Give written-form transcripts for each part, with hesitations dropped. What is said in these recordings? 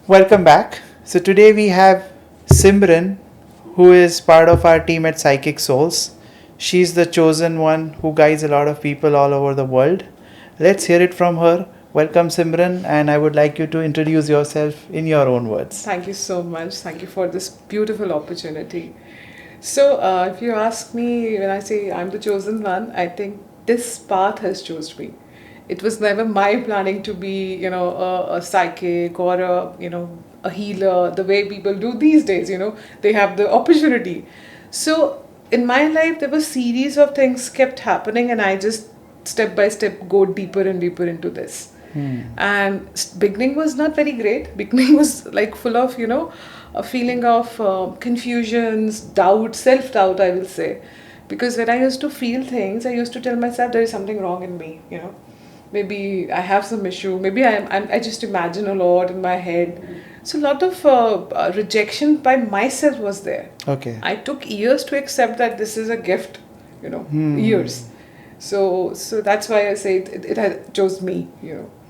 Welcome back. So today we have Simran, who is part of our team at PsychicSouls. She's the chosen one who guides a lot of people all over the world. Let's hear it from her. Welcome, Simran, and I would like you to introduce yourself in your own words. Thank you so much. Thank you for this beautiful opportunity. So, if you ask me, when I say I'm the chosen one, I think this path has chosen me. It was never my planning to be, a psychic or a healer. The way people do these days, they have the opportunity. So, in my life, there was series of things kept happening, and I just step by step go deeper and deeper into this. And beginning was not very great. Beginning was like full of a feeling of confusions, doubt, self-doubt, I will say. Because when I used to feel things, I used to tell myself there is something wrong in me, maybe I have some issue, maybe I just imagine a lot in my head. So a lot of rejection by myself was there. Okay. I took years to accept that this is a gift, years. So that's why I say it had chose me.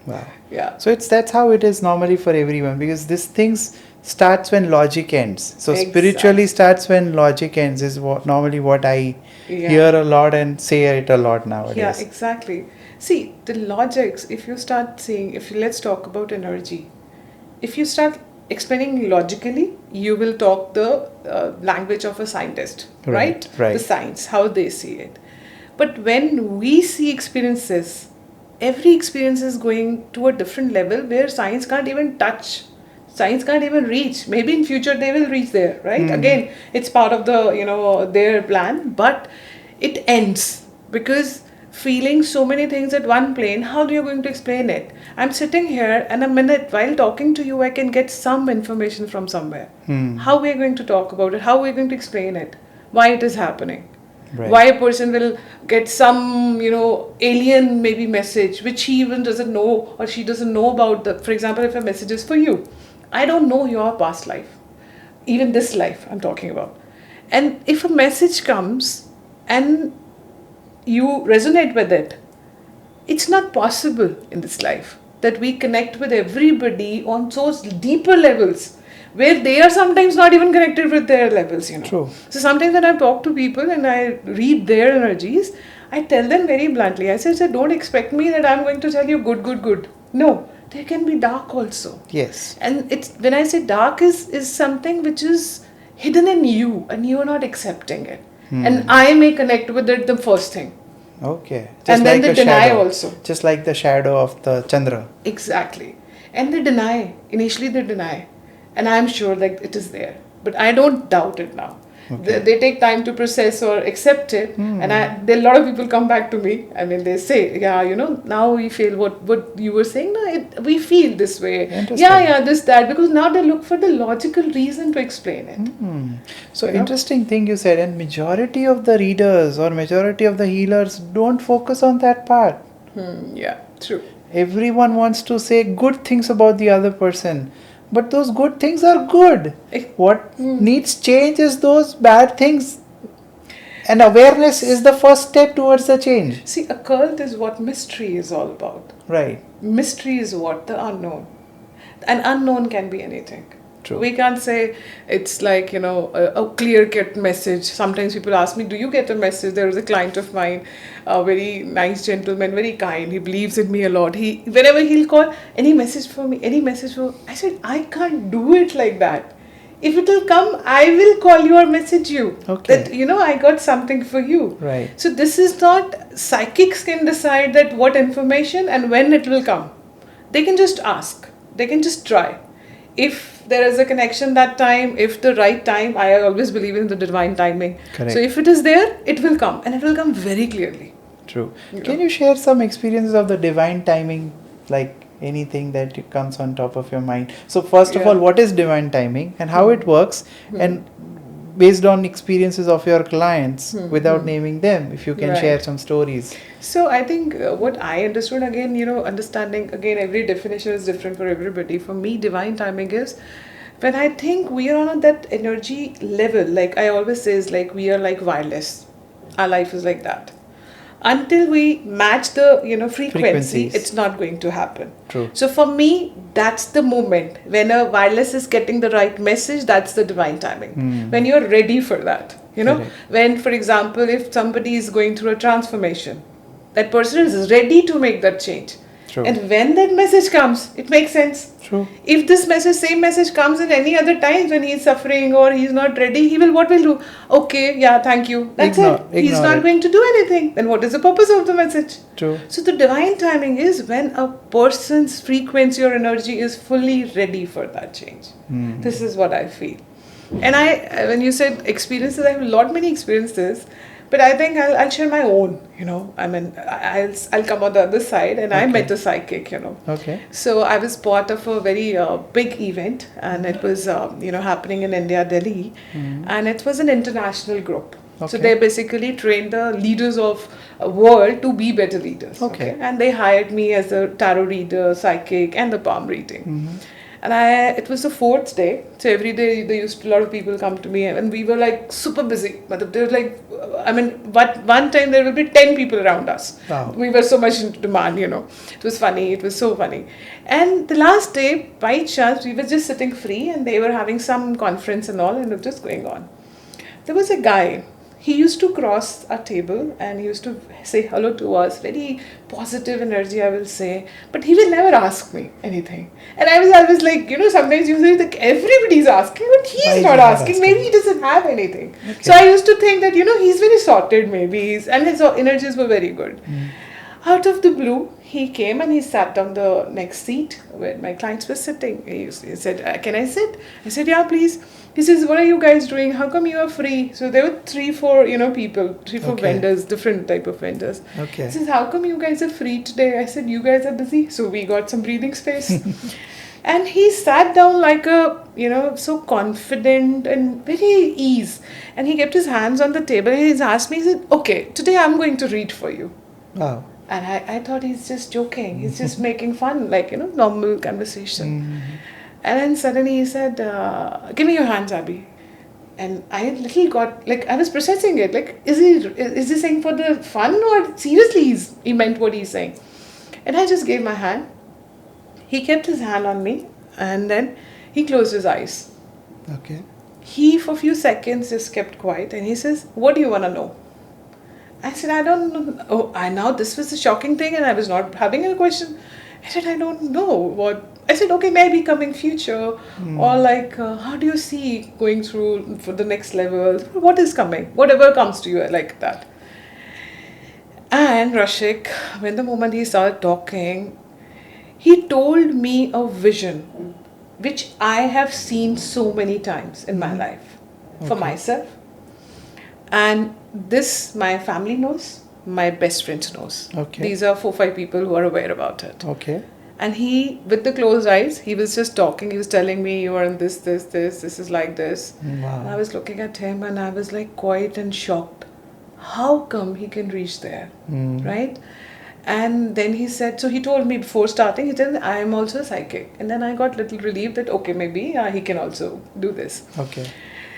Wow. Yeah. So that's how it is normally for everyone, because this things starts when logic ends. So spiritually Exactly. starts when logic ends is what I Yeah. hear a lot and say it a lot nowadays. Yeah, exactly. See, the logics, if you start seeing, let's talk about energy. If you start explaining logically, you will talk the language of a scientist, right? Right. The science, how they see it. But when we see experiences, every experience is going to a different level where science can't even touch. Science can't even reach. Maybe in future they will reach there, right? Again, it's part of their plan, but it ends because feeling so many things at one plane, how are you going to explain it? I'm sitting here and a minute while talking to you, I can get some information from somewhere. How we are going to talk about it? How we are going to explain it? Why it is happening? Right. Why a person will get some alien maybe message which he even doesn't know or she doesn't know about. For example, if a message is for you, I don't know your past life, even this life I'm talking about. And if a message comes and you resonate with it, it's not possible in this life that we connect with everybody on so deeper levels where they are sometimes not even connected with their levels. True. So sometimes when I talk to people and I read their energies, I tell them very bluntly, I say, don't expect me that I'm going to tell you good. No, there can be dark also. Yes. And it's when I say dark is something which is hidden in you and you're not accepting it. And I may connect with it the first thing. Okay. And then they deny shadow. also. Just like the shadow of the Chandra. Exactly. And they deny. Initially they deny. And I'm sure that it is there. But I don't doubt it now. Okay. They take time to process or accept it. And a lot of people come back to me. I mean, they say, yeah, now we feel what you were saying. No, we feel this way. Interesting. Yeah, this, that. Because now they look for the logical reason to explain it. So interesting thing you said, and majority of the readers or majority of the healers don't focus on that part. Yeah, true. Everyone wants to say good things about the other person, but those good things are good. What needs change is those bad things, and awareness is the first step towards the change. See, a cult is what mystery is all about. Right. Mystery is what? The unknown. An unknown can be anything. True. We can't say it's like, a clear-cut message. Sometimes people ask me, do you get a message? There is a client of mine, a very nice gentleman, very kind. He believes in me a lot. Whenever he'll call, any message for me, any message for me. I said, I can't do it like that. If it will come, I will call you or message you. Okay. That, I got something for you. Right. So this is not, psychics can decide that what information and when it will come. They can just ask. They can just try. If there is a connection that time, if the right time, I always believe in the divine timing. Correct. So if it is there, it will come, and it will come very clearly. True. Can you share some experiences of the divine timing, like anything that comes on top of your mind? So first of all, what is divine timing and how it works, and based on experiences of your clients, without naming them, if you can share some stories. So I think what I understood, again, understanding, again, every definition is different for everybody. For me, divine timing is when I think we are on that energy level. Like I always say, is like we are like wireless. Our life is like that. until we match the frequency, Frequencies. it's not going to happen. True. So for me, that's the moment when a wireless is getting the right message. That's the divine timing. When you're ready for that, Correct. when, for example, if somebody is going through a transformation, that person is ready to make that change. True. And when that message comes, it makes sense. True. If this same message comes in any other times when he's suffering or he's not ready, what will do? Okay, yeah, thank you. That's it. He's Ignore not it. going to do anything. Then what is the purpose of the message? True. So the divine timing is when a person's frequency or energy is fully ready for that change. This is what I feel. And when you said experiences, I have many experiences. But I think I'll share my own, I mean, I'll come on the other side, and I Okay. met a psychic, Okay. So I was part of a very big event, and it was, happening in India, Delhi, and it was an international group. So Okay. they basically trained the leaders of world to be better leaders. Okay. And they hired me as a tarot reader, psychic, and the palm reading. And it was the fourth day, so every day a lot of people come to me, and we were like super busy. But there was but one time there will be 10 people around us. Wow. We were so much in demand, It was funny. It was so funny. And the last day, by chance, we were just sitting free, and they were having some conference and all, and it was just going on. There was a guy. He used to cross our table and he used to say hello to us, very positive energy, I will say, but he will never ask me anything. And I was always like, sometimes you say that everybody's asking, but Why he's is not he not asking. asking? Maybe he doesn't have anything. Okay. So I used to think that, he's very sorted, maybe, and his energies were very good. Out of the blue, he came and he sat on the next seat where my clients were sitting. He said, can I sit? I said, yeah, please. He says, what are you guys doing? How come you are free? So there were 3-4, people, 3-4 Okay. vendors, different type of vendors. Okay. He says, how come you guys are free today? I said, you guys are busy. So we got some breathing space. And he sat down like so confident and very ease. And he kept his hands on the table and he's asked me, he said, okay, today I'm going to read for you. Wow. And I thought he's just joking. He's just making fun, like, normal conversation. And then suddenly he said, give me your hands, Abby. And I little got, like, I was processing it. Like, is he saying for the fun or seriously he meant what he's saying? And I just gave my hand. He kept his hand on me and then he closed his eyes. Okay. He, for a few seconds, just kept quiet and he says, what do you want to know? I said, I don't know. Oh, now this was a shocking thing and I was not having a question. I said, I don't know what. I said, okay, maybe coming future or like, how do you see going through for the next level? What is coming? Whatever comes to you like that. And Rashik, when the moment he started talking, he told me a vision which I have seen so many times in my life for myself. And this, my family knows, my best friends knows. Okay. These are 4-5 people who are aware about it. Okay. And he, with the closed eyes, he was just talking. He was telling me, you are in this is like this. Wow. And I was looking at him and I was like quiet and shocked. How come he can reach there? Right? And then he said, so he told me before starting, he said, I am also a psychic. And then I got little relieved that, okay, maybe he can also do this. Okay.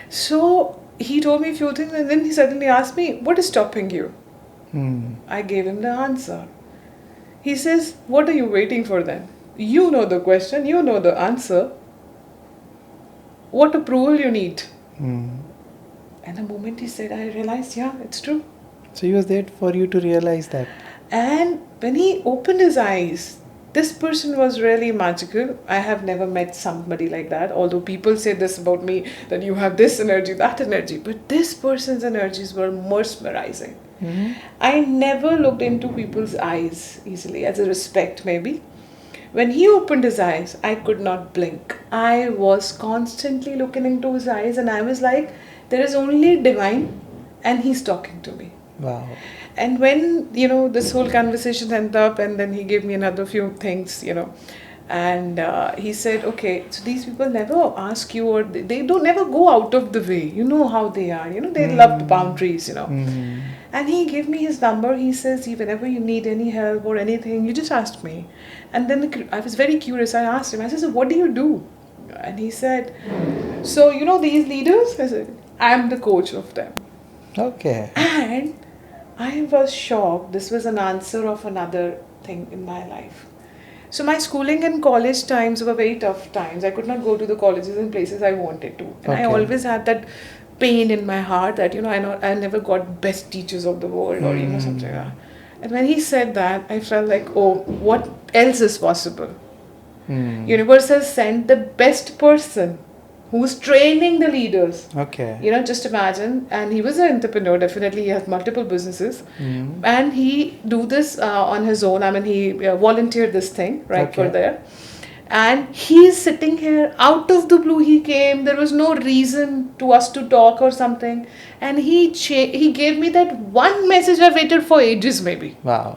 So he told me a few things and then he suddenly asked me, what is stopping you? I gave him the answer. He says, what are you waiting for then? You know the question, you know the answer. What approval you need? And the moment he said, I realized, yeah, it's true. So he was there for you to realize that. And when he opened his eyes, this person was really magical. I have never met somebody like that. Although people say this about me, that you have this energy, that energy. But this person's energies were mesmerizing. I never looked into people's eyes easily, as a respect maybe. When he opened his eyes, I could not blink. I was constantly looking into his eyes and I was like, there is only divine and he's talking to me. Wow. And when, this whole conversation ended up and then he gave me another few things, and he said, okay, so these people never ask you or they don't never go out of the way. You know how they are, they love the boundaries, And he gave me his number. He says, whenever you need any help or anything, you just ask me. And then I was very curious. I asked him, I said, so what do you do? And he said, so, these leaders? I said, I'm the coach of them. Okay. And I was shocked. This was an answer of another thing in my life. So my schooling and college times were very tough times. I could not go to the colleges and places I wanted to, and I Okay. always had that pain in my heart that I never got best teachers of the world, or something like that. And when he said that, I felt like, oh, what else is possible? Universe has sent the best person who's training the leaders. Okay. Just imagine. And he was an entrepreneur. Definitely, he has multiple businesses, and he do this on his own. I mean, he volunteered this thing right for Okay. there. And he's sitting here out of the blue. He came. There was no reason to us to talk or something, and he gave me that one message I waited for ages, maybe. Wow.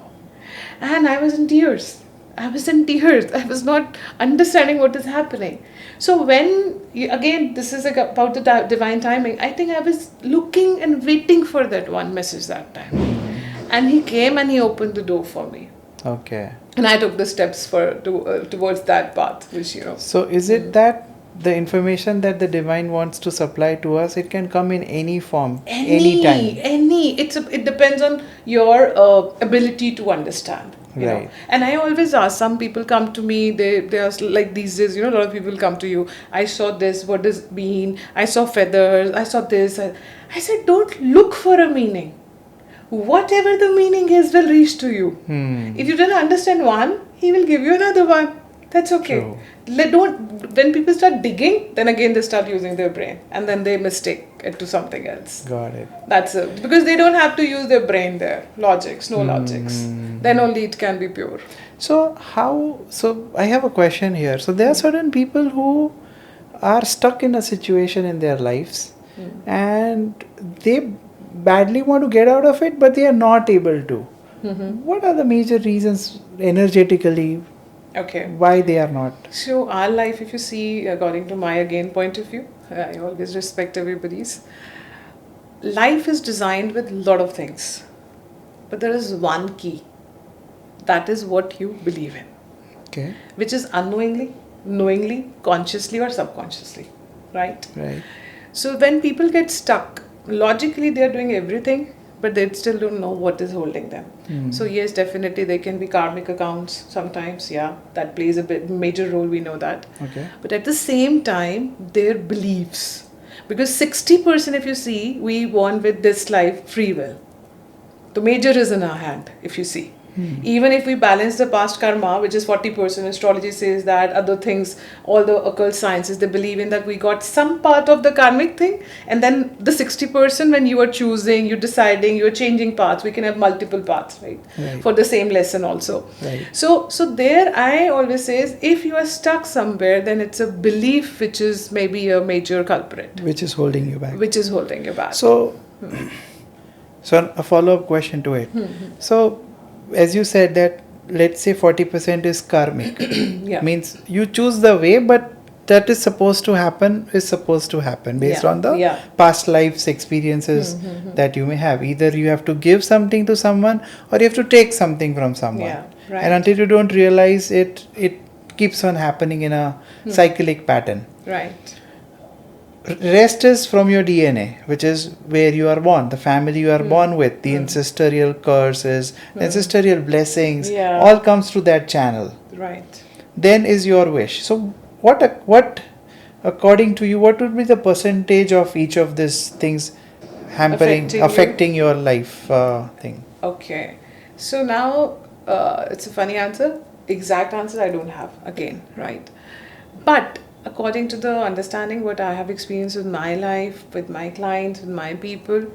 And I was in tears. I was in tears. I was not understanding what is happening. So again, this is about the divine timing. I think I was looking and waiting for that one message that time. And he came and he opened the door for me. Okay. And I took the steps towards that path, which. So is it that the information that the divine wants to supply to us, it can come in any form, any time? It depends on your ability to understand. Right. And I always ask, some people come to me, they are like these days, a lot of people come to you, I saw this, what does it mean? I saw feathers, I saw this. I said, don't look for a meaning. Whatever the meaning is will reach to you. If you don't understand one, he will give you another one. That's okay. True. When people start digging, then again they start using their brain, and then they mistake it to something else. Got it. That's it. Because they don't have to use their brain there. Logics, no logics. Then only it can be pure. So I have a question here. So there are certain people who are stuck in a situation in their lives and they badly want to get out of it, but they are not able to. What are the major reasons energetically Okay. why they are not? So our life, if you see, according to my again point of view, I always respect everybody's. Life is designed with a lot of things, but there is one key. That is what you believe in, Okay. which is unknowingly, knowingly, consciously or subconsciously, right? Right. So when people get stuck, logically they are doing everything, but they still don't know what is holding them. So yes, definitely there can be karmic accounts sometimes. Yeah, that plays a major role. We know that. Okay. But at the same time, their beliefs, because 60%, if you see, we born with this life free will. The major is in our hand, if you see. Even if we balance the past karma, which is 40%, astrology says that, other things, all the occult sciences, they believe in that we got some part of the karmic thing, and then the 60%, when you are choosing, you're deciding, you're changing paths, we can have multiple paths, right? For the same lesson also. Right. So there I always say, if you are stuck somewhere, then it's a belief which is maybe a major culprit. Which is holding you back. Which is holding you back. So a follow-up question to it. So as you said that, let's say 40% is karmic. Yeah. Means you choose the way, but that is supposed to happen based on the past lives experiences that you may have. Either you have to give something to someone or you have to take something from someone. Yeah, right. And until you don't realize it keeps on happening in a cyclic pattern. Right. Rest is from your DNA, which is where you are born, the family you are born with, the ancestral curses, ancestral blessings, all comes through that channel. Right. Then is your wish. So what according to you, what would be the percentage of each of these things affecting your life thing? Okay. So now it's a funny answer. Exact answer I don't have again, right? But according to the understanding what I have experienced with my life, with my clients, with my people,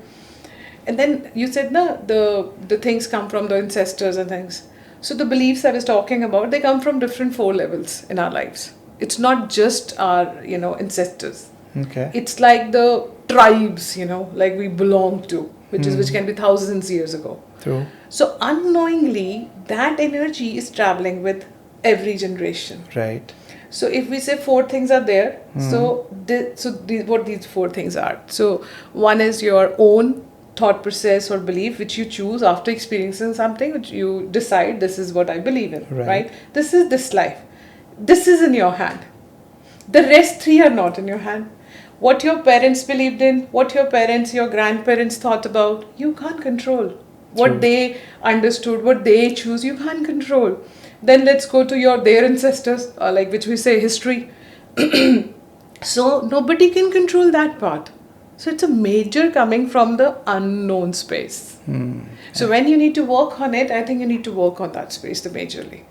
and then you said the things come from the ancestors and things. So the beliefs I was talking about, they come from different 4 levels in our lives. It's not just our ancestors. Okay. It's like the tribes, like we belong to, which can be thousands years ago. True. So unknowingly, that energy is traveling with every generation. Right. So if we say 4 things are there, what these 4 things are. So one is your own thought process or belief, which you choose after experiencing something, which you decide, this is what I believe in, right? This is this life. This is in your hand. The rest 3 are not in your hand. What your parents believed in, what your grandparents thought about, you can't control. What True. they understood, what they choose, you can't control. Then let's go to their ancestors, like which we say history. So nobody can control that part. So it's a major coming from the unknown space. So when you need to work on it, I think you need to work on that space the majorly,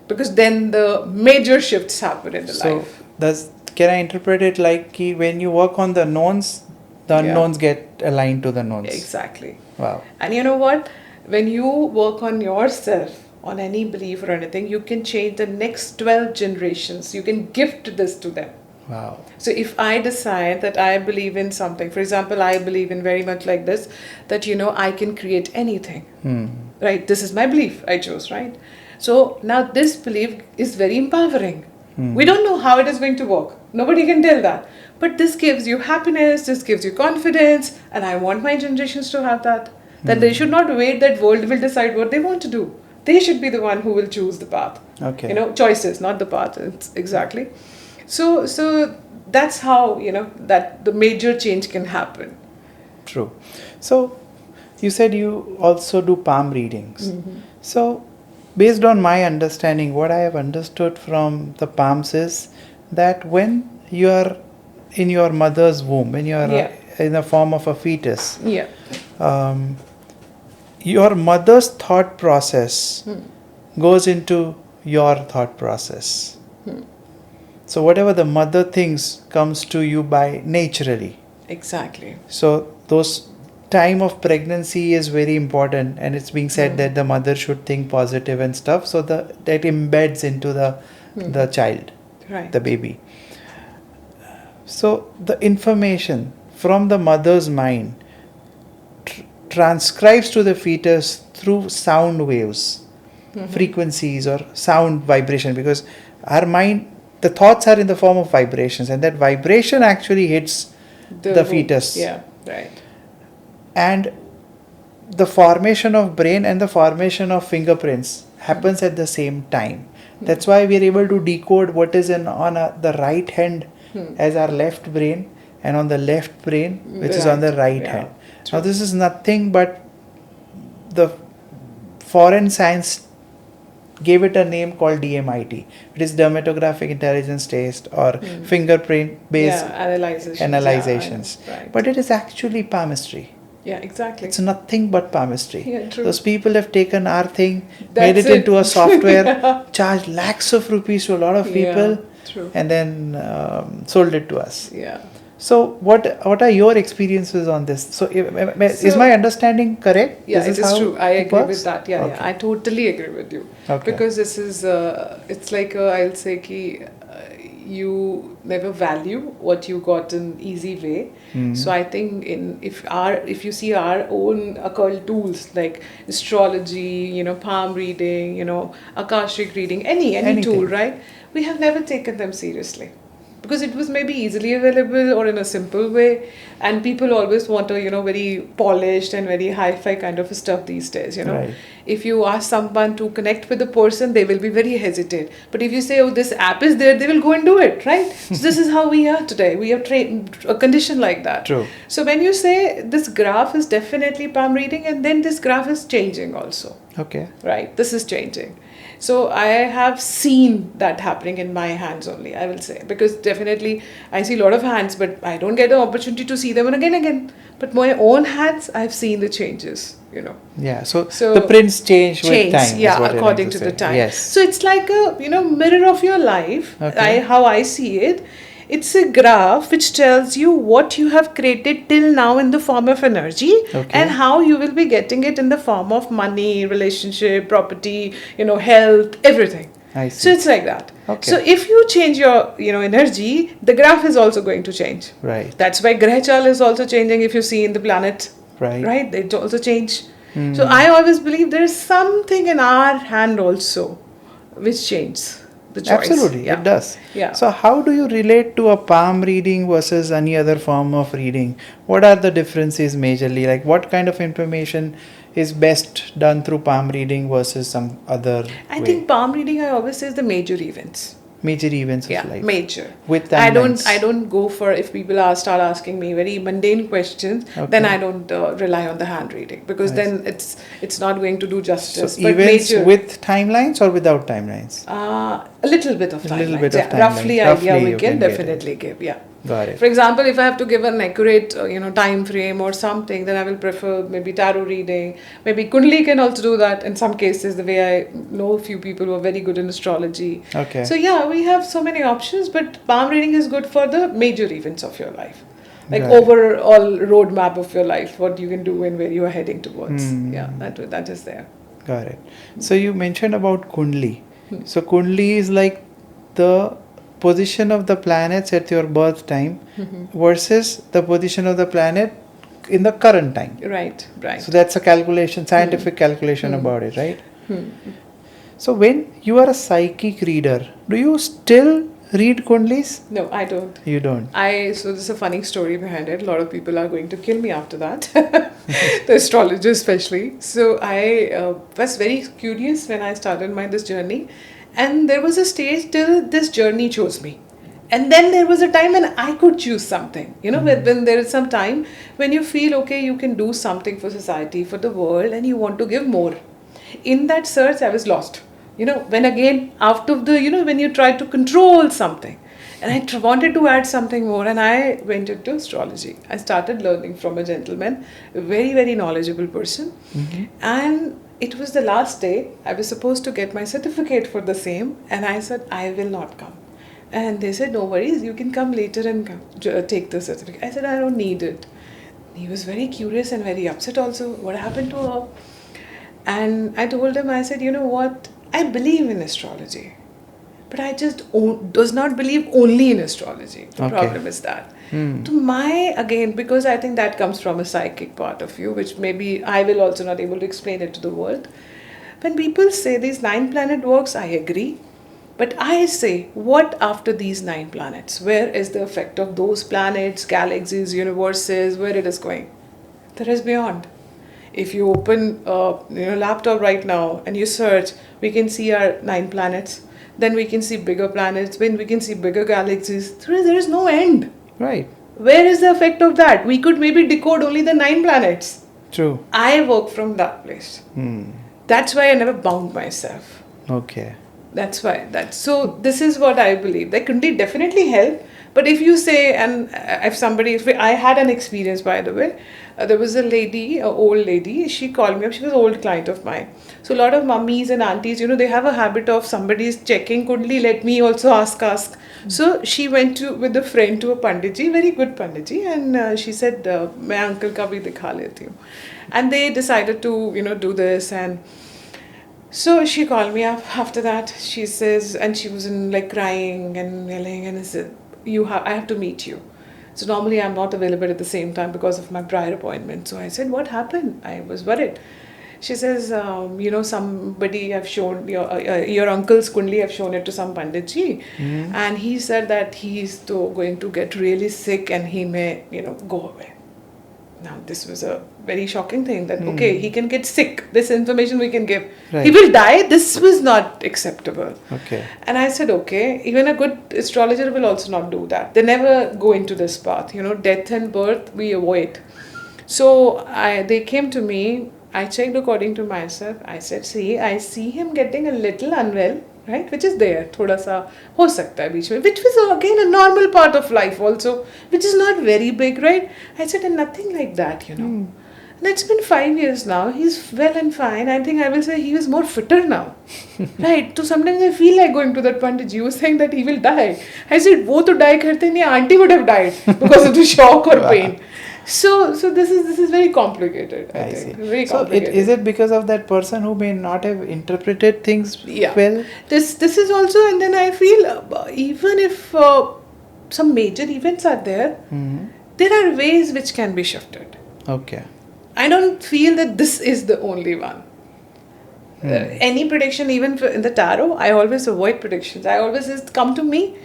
because then the major shifts happen in the So life. can I interpret it like when you work on the knowns, the Yeah. unknowns get aligned to the knowns? Exactly. Wow. And you know what? When you work on yourself, on any belief or anything, you can change the next 12 generations. You can gift this to them. Wow. So if I decide that I believe in something, for example, I believe in very much like this, that I can create anything. Right? This is my belief I chose, right? So now this belief is very empowering. We don't know how it is going to work. Nobody can tell that. But this gives you happiness, this gives you confidence, and I want my generations to have that. That they should not wait that world will decide what they want to do. They should be the one who will choose the path. Okay. Choices, not the path. It's exactly. So that's how, that the major change can happen. True. So you said you also do palm readings. So based on my understanding, what I have understood from the palms is that when you are in your mother's womb, when you are Yeah. in the form of a fetus, Yeah. your mother's thought process goes into your thought process. So whatever the mother thinks comes to you by naturally. Exactly. So those time of pregnancy is very important, and it's being said that the mother should think positive and stuff, so that embeds into the child, Right. the baby. So the information from the mother's mind transcribes to the fetus through sound waves, frequencies or sound vibration, because our mind, the thoughts are in the form of vibrations, and that vibration actually hits the fetus. Yeah, right. And the formation of brain and the formation of fingerprints happens at the same time. That's why we are able to decode what is on the right hand as our left brain, and on the left brain which is on the right hand. Now this is nothing but the foreign science gave it a name called DMIT. It is dermatographic intelligence test or fingerprint based analyzations. Yeah, right. But it is actually palmistry. Yeah, exactly. It's nothing but palmistry. Yeah, true. Those people have taken our thing, That's made it into a software, charged lakhs of rupees to a lot of people, Yeah, true. and then sold it to us. Yeah. So what are your experiences on this? So is my understanding correct? Yeah, Is it this is how true. I it agree works? with that. Yeah, Okay. yeah. I totally agree with you. Okay. Because this is, it's like I'll say ki, you never value what you got in easy way. So I think if you see our own occult tools like astrology, palm reading, akashic reading, any Anything. tool, right? We have never taken them seriously. Because it was maybe easily available or in a simple way, and people always want a very polished and very hi-fi kind of stuff these days. Right. If you ask someone to connect with a person, they will be very hesitant. But if you say, oh, this app is there, they will go and do it, right? So this is how we are today. We are trained a condition like that. True. So when you say this graph is definitely palm reading, and then this graph is changing also. Okay. Right, this is changing. So I have seen that happening in my hands only, I will say, because definitely I see a lot of hands, but I don't get the opportunity to see them again. But my own hands, I've seen the changes, Yeah. So the prints change with time. Yeah, is what you're according trying to the say. time. Yes. So it's like a mirror of your life. Okay. How I see it. It's a graph which tells you what you have created till now in the form of energy, Okay. and how you will be getting it in the form of money, relationship, property, health, everything. I see. So it's like that. Okay. So if you change your energy, the graph is also going to change. Right. That's why Grahachal is also changing if you see in the planet. Right. Right? They also change. So I always believe there is something in our hand also which changes the choice. Absolutely, Yeah. it does. Yeah. So how do you relate to a palm reading versus any other form of reading? What are the differences majorly? Like what kind of information is best done through palm reading versus some other I way? think palm reading, I always say, is the major events. Major events of Yeah, life. major. With I timelines. don't go for, if people start asking me very mundane questions, Okay. then I don't rely on the hand reading, because I then it's not going to do So justice. But events major, with timelines or without timelines? a little bit of A timelines. little bit of Yeah, roughly timelines. idea Roughly we you can can get it. definitely give. Yeah. Got it. For example, if I have to give an accurate, time frame or something, then I will prefer maybe tarot reading. Maybe Kundli can also do that in some cases. The way I know a few people who are very good in astrology. Okay. So yeah, we have so many options, but palm reading is good for the major events of your life, like Got it. overall roadmap of your life, what you can do and where you are heading towards. Hmm. Yeah, that is there. Got it. So you mentioned about Kundli. Hmm. So Kundli is like the position of the planets at your birth time versus the position of the planet in the current time. Right, right. So that's a calculation, scientific calculation Hmm. about it, right? Hmm. So when you are a psychic reader, do you still read Kundlis? No, I don't. You don't. So there's a funny story behind it. A lot of people are going to kill me after that, the astrologers especially. So I was very curious when I started this journey, and there was a stage till this journey chose me. And then there was a time when I could choose something. When there is some time when you feel, okay, you can do something for society, for the world, and you want to give more. In that search, I was lost. When again, after when you try to control something, and I wanted to add something more, and I went into astrology. I started learning from a gentleman, a very, very knowledgeable person. And it was the last day. I was supposed to get my certificate for the same, and I said, I will not come. And they said, no worries, you can come later and take the certificate. I said, I don't need it. He was very curious and very upset also. What happened to her? And I told him, I said, you know what? I believe in astrology. But I just does not believe only in astrology. The problem is that. To again, because I think that comes from a psychic part of you, which maybe I will also not able to explain it to the world. When people say these 9 planet works, I agree. But I say, what after these 9 planets? Where is the effect of those planets, galaxies, universes, where it is going? There is beyond. If you open a laptop right now and you search, we can see our 9 planets. Then we can see bigger planets. When we can see bigger galaxies, there is no end. Right. Where is the effect of that? We could maybe decode only the 9 planets. True. I work from that place. That's why I never bound myself. Okay. That's why. So this is what I believe. That could definitely help. But if you say, and if I had an experience, by the way, there was a lady, an old lady, she called me up. She was an old client of mine. So a lot of mummies and aunties, they have a habit of somebody's checking, Kundli, let me also ask. So she went with a friend to a Panditji, very good Panditji, and she said, "Main uncle ka bhi dikha leti hu." And they decided to, do this, and so she called me up after that. She says, and she was crying and yelling, and I said, I have to meet you. So normally I'm not available at the same time because of my prior appointment. So I said, what happened? I was worried. She says, somebody have shown, your uncle's Kundli have shown it to some Panditji. And he said that he's going to get really sick and he may, go away. Now, this was a very shocking thing that, okay, he can get sick. This information we can give. Right. He will die. This was not acceptable. Okay. And I said, okay, even a good astrologer will also not do that. They never go into this path. Death and birth, we avoid. So they came to me. I checked according to myself. I said, see, I see him getting a little unwell, right? Which is there. Thoda sa ho sakta hai beech mein. Which was again a normal part of life also, which is not very big, right? I said, and nothing like that, And it's been 5 years now. He's well and fine. I think I will say he is more fitter now. Right? So sometimes I feel like going to that Pandit. He was saying that he will die. I said, wo to die karte nahi, auntie would have died because of the shock or pain. So this is very complicated. I think. See. Very so complicated. Is it because of that person who may not have interpreted things well? This is also, and then I feel even if some major events are there, there are ways which can be shifted. Okay. I don't feel that this is the only one. Any prediction, even in the tarot, I always avoid predictions. I always say, come to me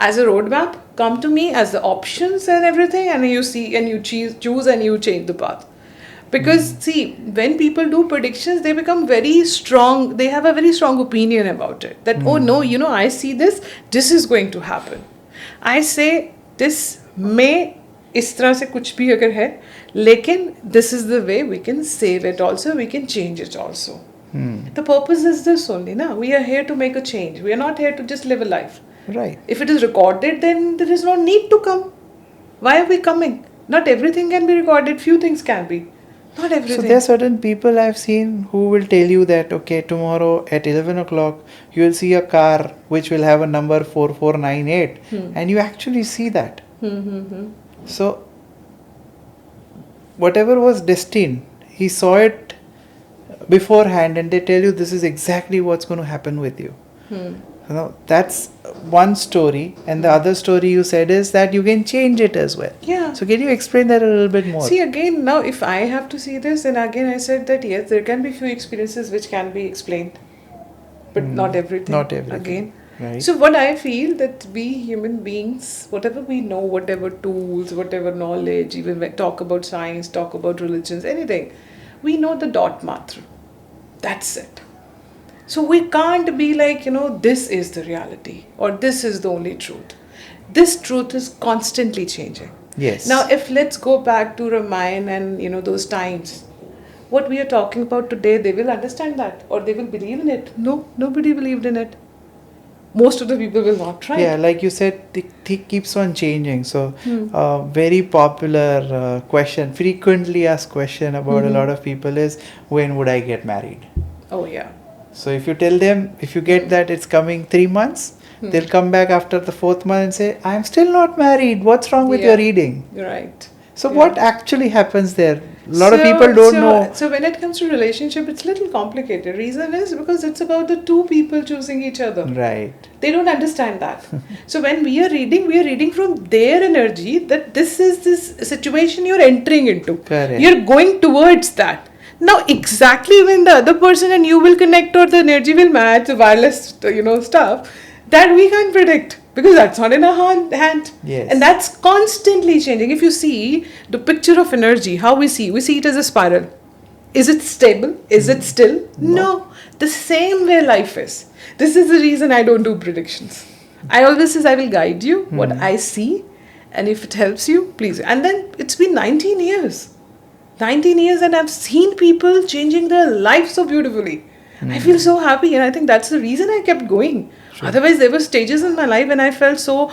as a roadmap, come to me as the options and everything, and you see and you choose and you change the path. Because see, when people do predictions, they become very strong. They have a very strong opinion about it. That, oh no, I see this is going to happen. I say, this may इस तरह से कुछ भी अगर है, लेकिन this is the way we can save it also, we can change it also. The purpose is this only, na? We are here to make a change. We are not here to just live a life. Right. If it is recorded, then there is no need to come. Why are we coming? Not everything can be recorded. Few things can be. Not everything. So there are certain people I've seen who will tell you that, okay, tomorrow at 11 o'clock, you will see a car which will have a number 4498. And you actually see that. So, whatever was destined, he saw it beforehand, and they tell you this is exactly what's going to happen with you. That's one story, and the other story you said is that you can change it as well. Yeah. So can you explain that a little bit more? See, again, now if I have to see this, and again I said that yes, there can be few experiences which can be explained, but not everything. Not everything. Again. Right. So what I feel that we human beings, whatever we know, whatever tools, whatever knowledge, even when talk about science, talk about religions, anything, we know the dot matra. That's it. So we can't be like, this is the reality or this is the only truth. This truth is constantly changing. Yes. Now, if let's go back to Ramayana and, those times, what we are talking about today, they will understand that or they will believe in it. No, nobody believed in it. Most of the people will not try. Yeah, like you said, it keeps on changing. So, very popular question, frequently asked question about a lot of people is, when would I get married? Oh, yeah. So, if you tell them, if you get that it's coming 3 months, they'll come back after the 4th month and say, I'm still not married. What's wrong with your reading? Right. So, what actually happens there? A lot of people don't know. So when it comes to relationship, it's a little complicated. Reason is because it's about the two people choosing each other. Right. They don't understand that. So when we are reading from their energy that this is this situation you're entering into. Correct. You're going towards that. Now exactly when the other person and you will connect or the energy will match, the wireless, stuff, that we can't predict. Because that's not in our hand. Yes. And that's constantly changing. If you see the picture of energy, how we see it as a spiral. Is it stable? Is it still? No. The same way life is. This is the reason I don't do predictions. I always say I will guide you what I see, and if it helps you, please. And then it's been 19 years. 19 years and I've seen people changing their lives so beautifully. I feel so happy, and I think that's the reason I kept going. Sure. Otherwise, there were stages in my life when I felt so,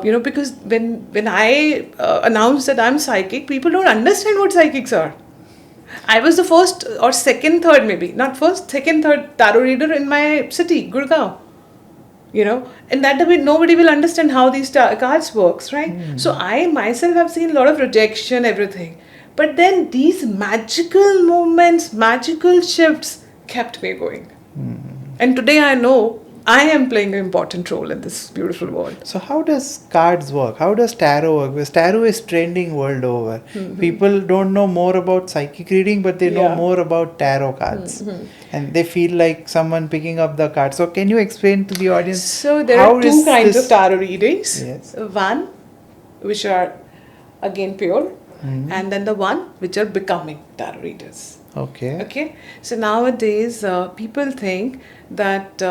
because when I announced that I'm psychic, people don't understand what psychics are. I was the first or second, third maybe, not first, second, third tarot reader in my city, Gurgaon. And that way nobody will understand how these cards works, right? So I myself have seen a lot of rejection, everything. But then these magical moments, magical shifts kept me going. And today I know I am playing an important role in this beautiful world. So how does cards work? How does tarot work? Because tarot is trending world over. People don't know more about psychic reading, but they know more about tarot cards. And they feel like someone picking up the cards. So can you explain to the audience? So there are two kinds of tarot readings. Yes. One, which are again pure, and then the one which are becoming tarot readers. Okay. So nowadays, people think that,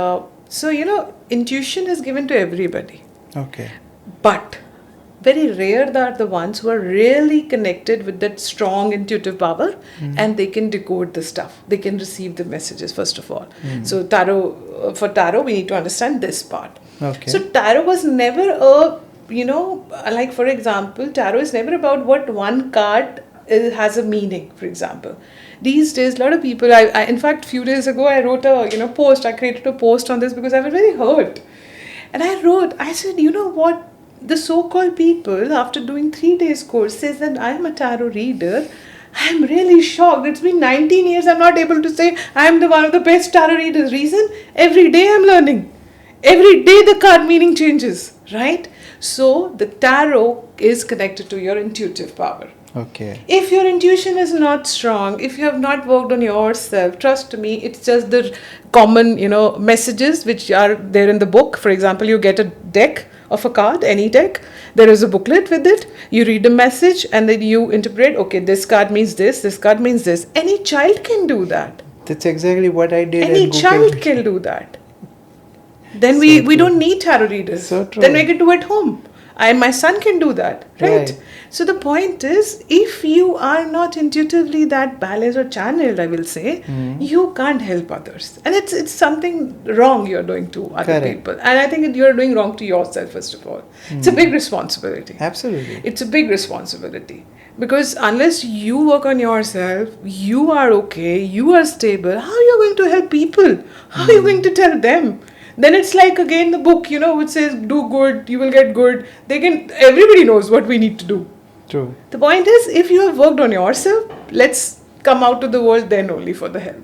intuition is given to everybody. Okay. But very rare are the ones who are really connected with that strong intuitive power and they can decode the stuff. They can receive the messages, first of all. So for tarot, we need to understand this part. Okay. So tarot was never like for example, tarot is never about what one card has a meaning, for example. These days, a lot of people, I in fact, few days ago, I wrote a post. I created a post on this because I was very hurt. And I said, what? The so-called people, after doing 3 days course, says that I'm a tarot reader. I'm really shocked. It's been 19 years. I'm not able to say I'm one of the best tarot readers. Reason? Every day I'm learning. Every day the card meaning changes, right? So the tarot is connected to your intuitive power. Okay. If your intuition is not strong, if you have not worked on yourself, trust me, it's just the common, messages which are there in the book. For example, you get a deck of a card, any deck, there is a booklet with it, you read a message and then you interpret, okay, this card means this card means this. Any child can do that. That's exactly what I did. Any in Google. child can do that. Then So we true. don't need tarot readers. So true. Then we can do it home. My son can do that, right? Right. So the point is, if you are not intuitively that balanced or channeled, I will say, you can't help others, and it's something wrong you're doing to other Correct. people, and I think you're doing wrong to yourself first of all. It's a big responsibility. Absolutely. It's a big responsibility because unless you work on yourself, you are okay, you are stable. How are you going to help people? How are you going to tell them? Then it's like again the book, which says do good, you will get good. Everybody knows what we need to do. True. The point is, if you have worked on yourself, let's come out to the world then only for the help.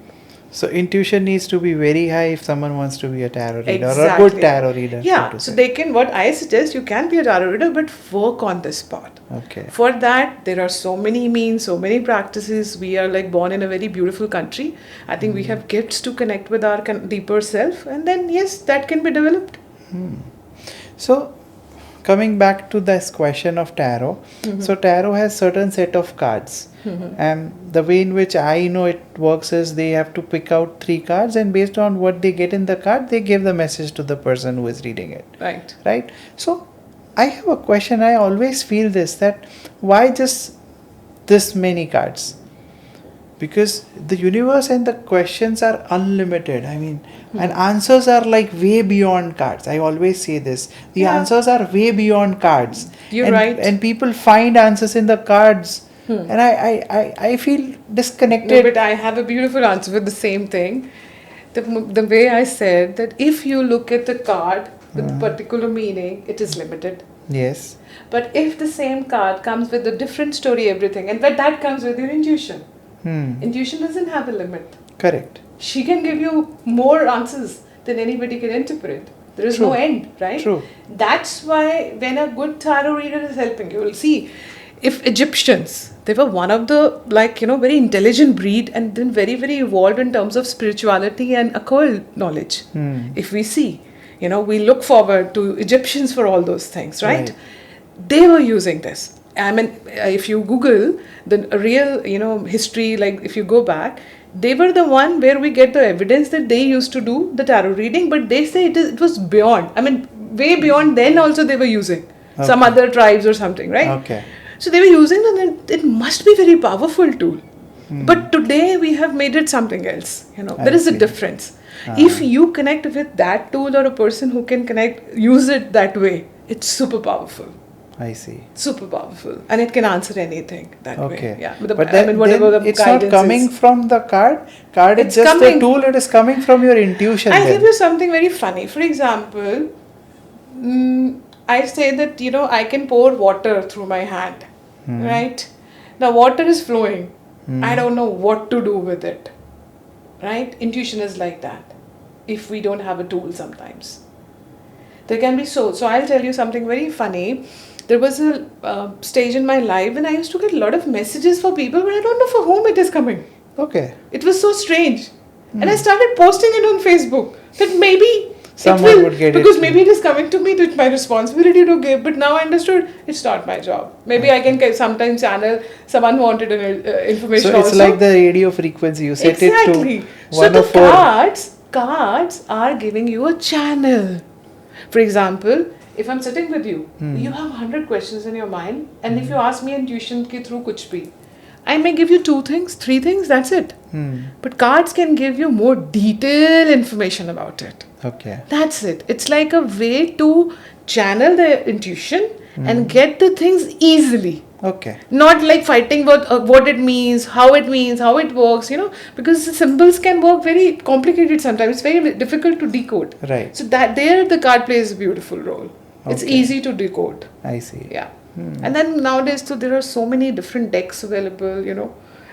So intuition needs to be very high if someone wants to be a tarot reader or a Exactly. good tarot reader. Yeah, to so say. they can, what I suggest, you can be a tarot reader, but work on this part. Okay. For that, there are so many means, so many practices. We are like born in a very beautiful country. I think we have gifts to connect with our deeper self, and then yes, that can be developed. So coming back to this question of tarot, so tarot has certain set of cards. And the way in which I know it works is they have to pick out 3 cards, and based on what they get in the card, they give the message to the person who is reading it. Right. Right? So I have a question. I always feel this, that why just this many cards? Because the universe and the questions are unlimited. I mean, and answers are like way beyond cards. I always say this. The Yeah. answers are way beyond cards. You're and, right. And people find answers in the cards. And I feel disconnected. No, but I have a beautiful answer with the same thing. The way I said that if you look at the card with a particular meaning, it is limited. Yes. But if the same card comes with a different story, everything, and that comes with your intuition. Intuition doesn't have a limit. Correct. She can give you more answers than anybody can interpret. There is True. no end, right? True. That's why when a good tarot reader is helping, you will see if Egyptians, they were one of the very intelligent breed and then very, very evolved in terms of spirituality and occult knowledge. If we see, we look forward to Egyptians for all those things, right? They were using this. I mean, if you Google the real, history, like if you go back, they were the one where we get the evidence that they used to do the tarot reading, but they say it was beyond. I mean, way beyond then also they were using some other tribes or something, right? Okay. So they were using it, and it must be very powerful tool. But today we have made it something else. There is a see. difference. If you connect with that tool or a person who can use it that way, it's super powerful. I see. Super powerful, and it can answer anything that way. Yeah, But then it's not coming from the card. Card is It's just coming. a tool. It is coming from your intuition. I'll then. give you something very funny. For example, I say that I can pour water through my hand, right? Now water is flowing. I don't know what to do with it, right? Intuition is like that. If we don't have a tool, sometimes there can be so. I'll tell you something very funny. There was a stage in my life when I used to get a lot of messages for people, but I don't know for whom it is coming. Okay. It was so strange. And I started posting it on Facebook that maybe Someone would get it because too. maybe it is coming to me, it's my responsibility to give. But now I understood it's not my job. Maybe I can sometimes channel someone who wanted information So it's also. like the radio frequency. You set Exactly. it to So the 104. cards are giving you a channel. For example, if I'm sitting with you, you have 100 questions in your mind, and if you ask me intuition ke through kuch bhi, I may give you 2 things, 3 things, that's it. But cards can give you more detailed information about it. Okay. That's it. It's like a way to channel the intuition and get the things easily. Okay. Not like fighting what it means, how it works, because the symbols can work very complicated sometimes. It's very difficult to decode. Right. So that there the card plays a beautiful role. It's Okay. easy to decode. I see. Yeah. And then nowadays, so there are so many different decks available,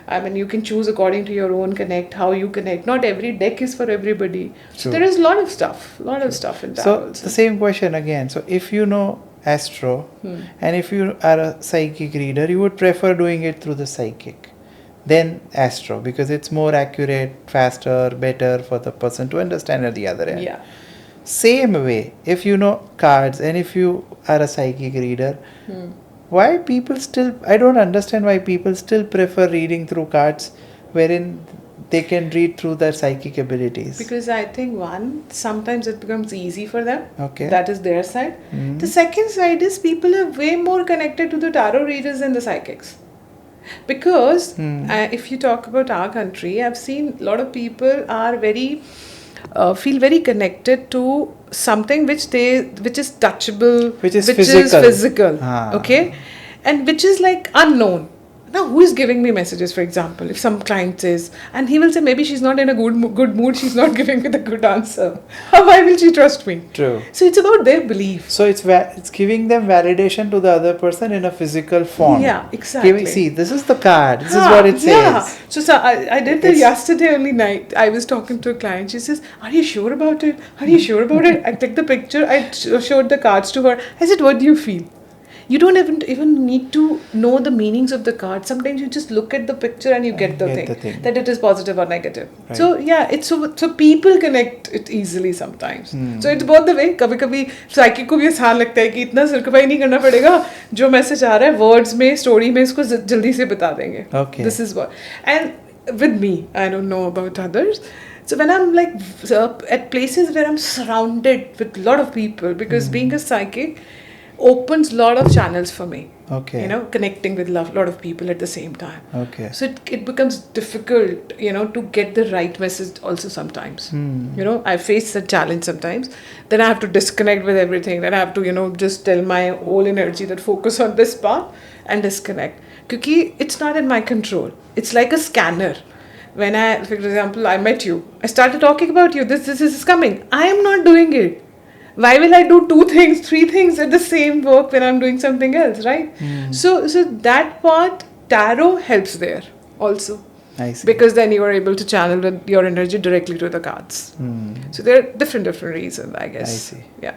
I mean, you can choose according to your own connect, how you connect. Not every deck is for everybody. So True. there is a lot of stuff in tarot. So the same question again. So if you know astro, and if you are a psychic reader, you would prefer doing it through the psychic then astro, because it's more accurate, faster, better for the person to understand at the other end. Yeah. Same way, if you know cards and if you are a psychic reader, why people still, I don't understand why people still prefer reading through cards wherein they can read through their psychic abilities. Because I think sometimes it becomes easy for them. Okay. That is their side. The second side is people are way more connected to the tarot readers than the psychics. Because if you talk about our country, I've seen a lot of people are feel very connected to something which is touchable, Which is physical. Okay, and which is like unknown. Now, who is giving me messages, for example, if some client says, and he will say, maybe she's not in a good mood, she's not giving me the good answer. Why will she trust me? True. So it's about their belief. So it's giving them validation to the other person in a physical form. Yeah, exactly. See, this is the card. This is what it says. So I did that yesterday only night. I was talking to a client. She says, "Are you sure about it? Are you sure about it?" I took the picture. I showed the cards to her. I said, "What do you feel?" You don't even need to know the meanings of the card. Sometimes you just look at the picture and you get the thing that it is positive or negative. Right. So yeah, it's so people connect it easily sometimes. So it's both the way. कभी-कभी psychic को भी आसान लगता है कि इतना सिरखपाई नहीं करना पड़ेगा. जो message आ रहा है words में, story में इसको जल्दी से बता देंगे. Okay. This is what. And with me, I don't know about others. So when I'm like at places where I'm surrounded with a lot of people, because being a psychic opens a lot of channels for me. Okay. Connecting with a lot of people at the same time. Okay. So it becomes difficult, to get the right message also sometimes. I face the challenge sometimes. Then I have to disconnect with everything. Then I have to, just tell my whole energy that focus on this part and disconnect. Because it's not in my control. It's like a scanner. When for example, I met you. I started talking about you. This is coming. I am not doing it. Why will I do 2 things, 3 things at the same work when I'm doing something else, right? So that part, tarot helps there also. I see. Because then you are able to channel your energy directly to the cards. So there are different reasons, I guess. I see. Yeah.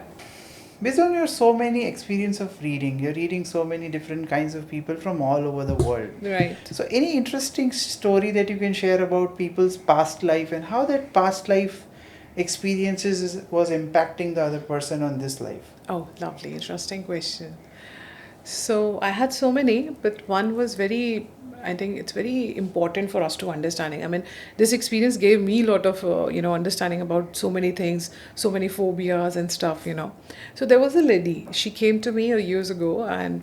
Based on your so many experience of reading, you're reading so many different kinds of people from all over the world. Right. So any interesting story that you can share about people's past life and how that past life experiences was impacting the other person on this life? Oh, lovely. Interesting question. So I had so many, but one was I think it's very important for us to understanding. I mean, this experience gave me a lot of, understanding about so many things, so many phobias and stuff, So there was a lady, she came to me few years ago, and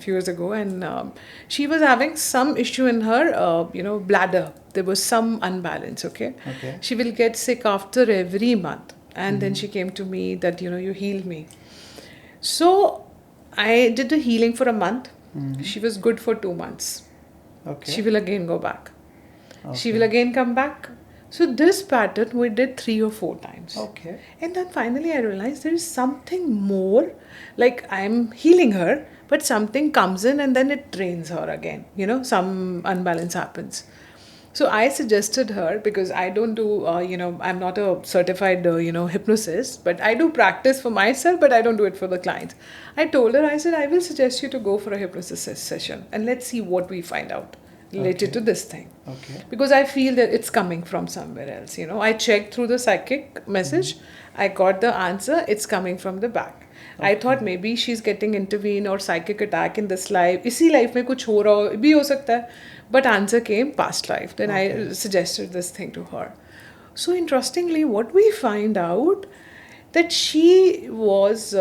she was having some issue in her, bladder. There was some unbalance, okay? She will get sick after every month. And then she came to me that, you healed me. So I did the healing for a month. She was good for 2 months. Okay. She will again go back. She will again come back. So this pattern we did 3 or 4 times. Okay. And then finally I realized there is something more, like I'm healing her, but something comes in and then it drains her again. Some unbalance happens. So I suggested her, because I don't do, I'm not a certified, hypnotist, but I do practice for myself, but I don't do it for the clients. I told her, I said, I will suggest you to go for a hypnosis session and let's see what we find out related to this thing. Okay. Because I feel that it's coming from somewhere else. I checked through the psychic message. I got the answer. It's coming from the back. I thought maybe she's getting intervened or psychic attack in this life. इसी life में कुछ हो रहा भी हो सकता है. But answer came past life. Then I suggested this thing to her. So interestingly, what we find out that she was,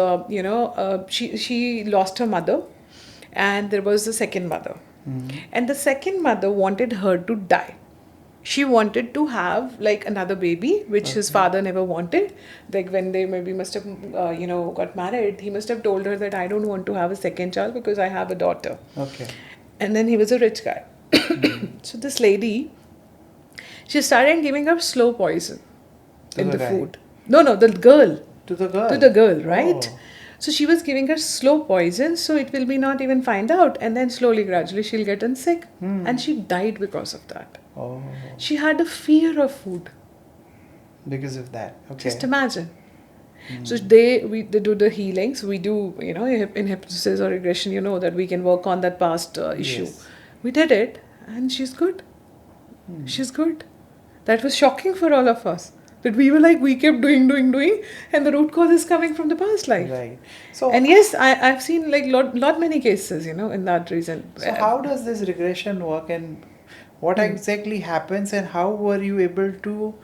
she lost her mother, and there was a second mother. And the second mother wanted her to die. She wanted to have like another baby, which his father never wanted. Like when they maybe must have, got married, he must have told her that I don't want to have a second child because I have a daughter. Okay. And then he was a rich guy. So this lady, she started giving her slow poison in the food. No, the girl. To the girl. To the girl, right? Oh. So she was giving her slow poison, so it will be not even find out. And then slowly, gradually, she'll get sick. And she died because of that. Oh. She had a fear of food. Because of that. Okay. Just imagine. So they do the healings. We do, in hypnosis or regression, that we can work on that past issue. Yes. We did it, and she's good. She's good. That was shocking for all of us. That we were like, we kept doing, and the root cause is coming from the past life. Right. So And yes, I've seen like lot many cases, in that reason. So how does this regression work, and what exactly happens, and how were you able to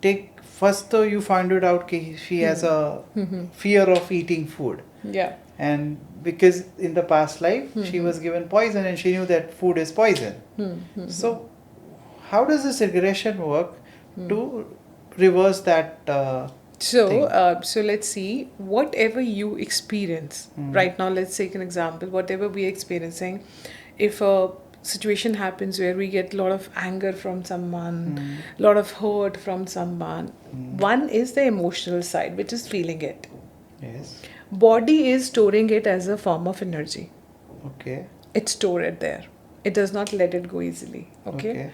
take, first though you found it out she has a fear of eating food, Yeah. and because in the past life she was given poison and she knew that food is poison. So how does this regression work to reverse that thing? So let's see, whatever you experience right now, let's take an example, whatever we're experiencing, if a situation happens where we get a lot of anger from someone, a lot of hurt from someone, one is the emotional side, which is feeling it. Yes. Body is storing it as a form of energy. Okay. It's stored there. It does not let it go easily. Okay.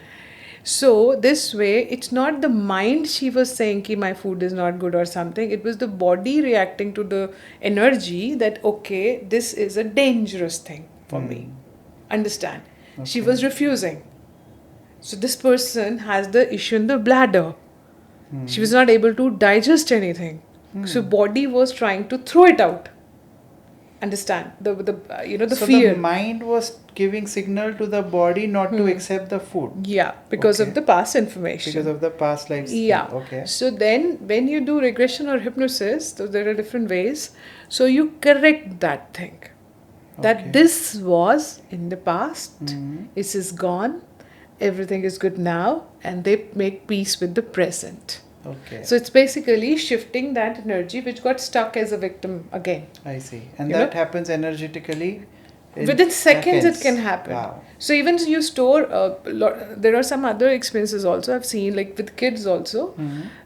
So this way, it's not the mind she was saying ki my food is not good or something. It was the body reacting to the energy that, okay, this is a dangerous thing for me. Understand? She was refusing. So this person has the issue in the bladder. She was not able to digest anything. So body was trying to throw it out. Understand? The So fear. the mind was giving signal to the body not to accept the food. Yeah, because of the past information. Because of the past lives. Yeah. Okay. So then when you do regression or hypnosis, so there are different ways. So you correct that thing. That this was in the past, this is gone, everything is good now, and they make peace with the present. Okay. So it's basically shifting that energy which got stuck as a victim again. I see. And that happens energetically? Within seconds it can happen. Wow. So even you store there are some other experiences also I've seen, like with kids also.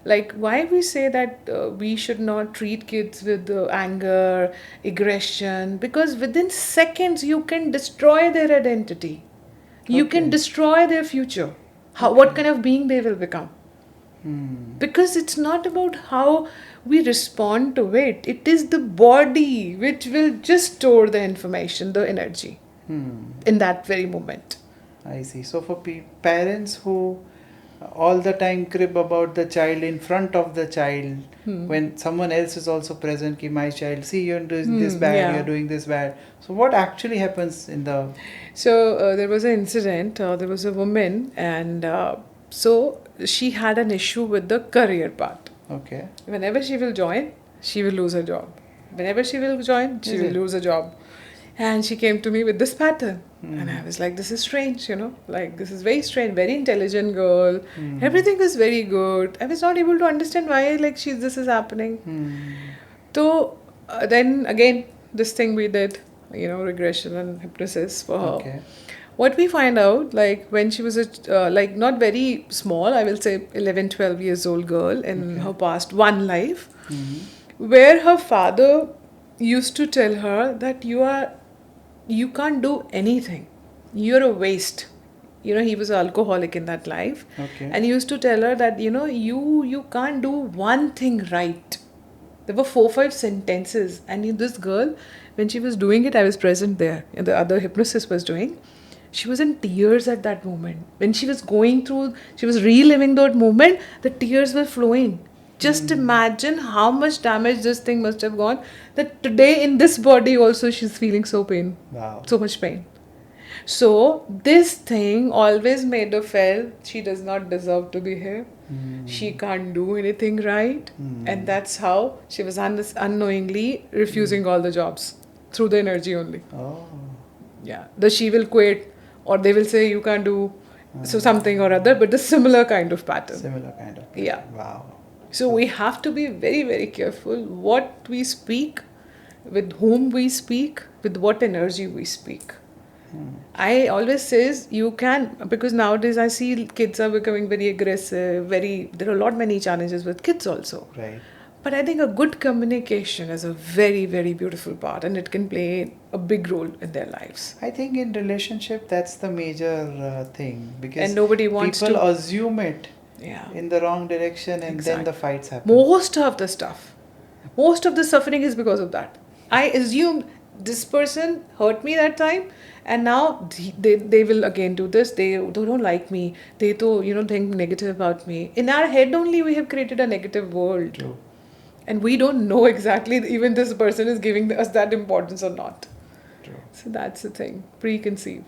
Like why we say that we should not treat kids with anger, aggression, because within seconds you can destroy their identity. You can destroy their future. What kind of being they will become. Because it's not about how we respond to it. It is the body which will just store the information, the energy in that very moment. I see. So for parents who all the time crib about the child in front of the child, when someone else is also present, ki my child, see you're doing this bad, you're doing this bad. So what actually happens in the... So there was an incident, there was a woman, and so she had an issue with the career part. Okay. Whenever she will join, she will lose her job. Whenever she will join, she will lose a job. And she came to me with this pattern. And I was like, this is strange, like this is very strange, very intelligent girl. Everything is very good. I was not able to understand why this is happening. So then again, this thing we did, regression and hypnosis for her. Okay. What we find out, like when she was not very small, I will say 11, 12 years old girl in her past one life, where her father used to tell her that you can't do anything. You're a waste. He was an alcoholic in that life. Okay. And he used to tell her that, you can't do one thing right. There were 4-5 sentences. And this girl, when she was doing it, I was present there. And the other hypnotist was doing. She was in tears at that moment. When she was going through, she was reliving that moment, the tears were flowing. Just imagine how much damage this thing must have gone, that today in this body also she's feeling so much pain. So this thing always made her feel she does not deserve to be here. She can't do anything right. And that's how she was unknowingly refusing all the jobs through the energy only. Oh. Yeah. She will quit, or they will say you can't do so something or other, but the similar kind of pattern. Yeah. Wow. So we have to be very, very careful what we speak, with whom we speak, with what energy we speak. I always says you can, because nowadays I see kids are becoming very aggressive, there are many challenges with kids also. Right. But I think a good communication is a very, very beautiful part, and it can play a big role in their lives. I think in relationship that's the major thing, because And nobody wants people to assume it in the wrong direction, and then the fights happen. Most of the stuff. Most of the suffering is because of that. I assumed this person hurt me that time, and now they will again do this. They don't like me. They think negative about me. In our head only, we have created a negative world. True. And we don't know exactly even this person is giving us that importance or not. True. So that's the thing. Preconceive.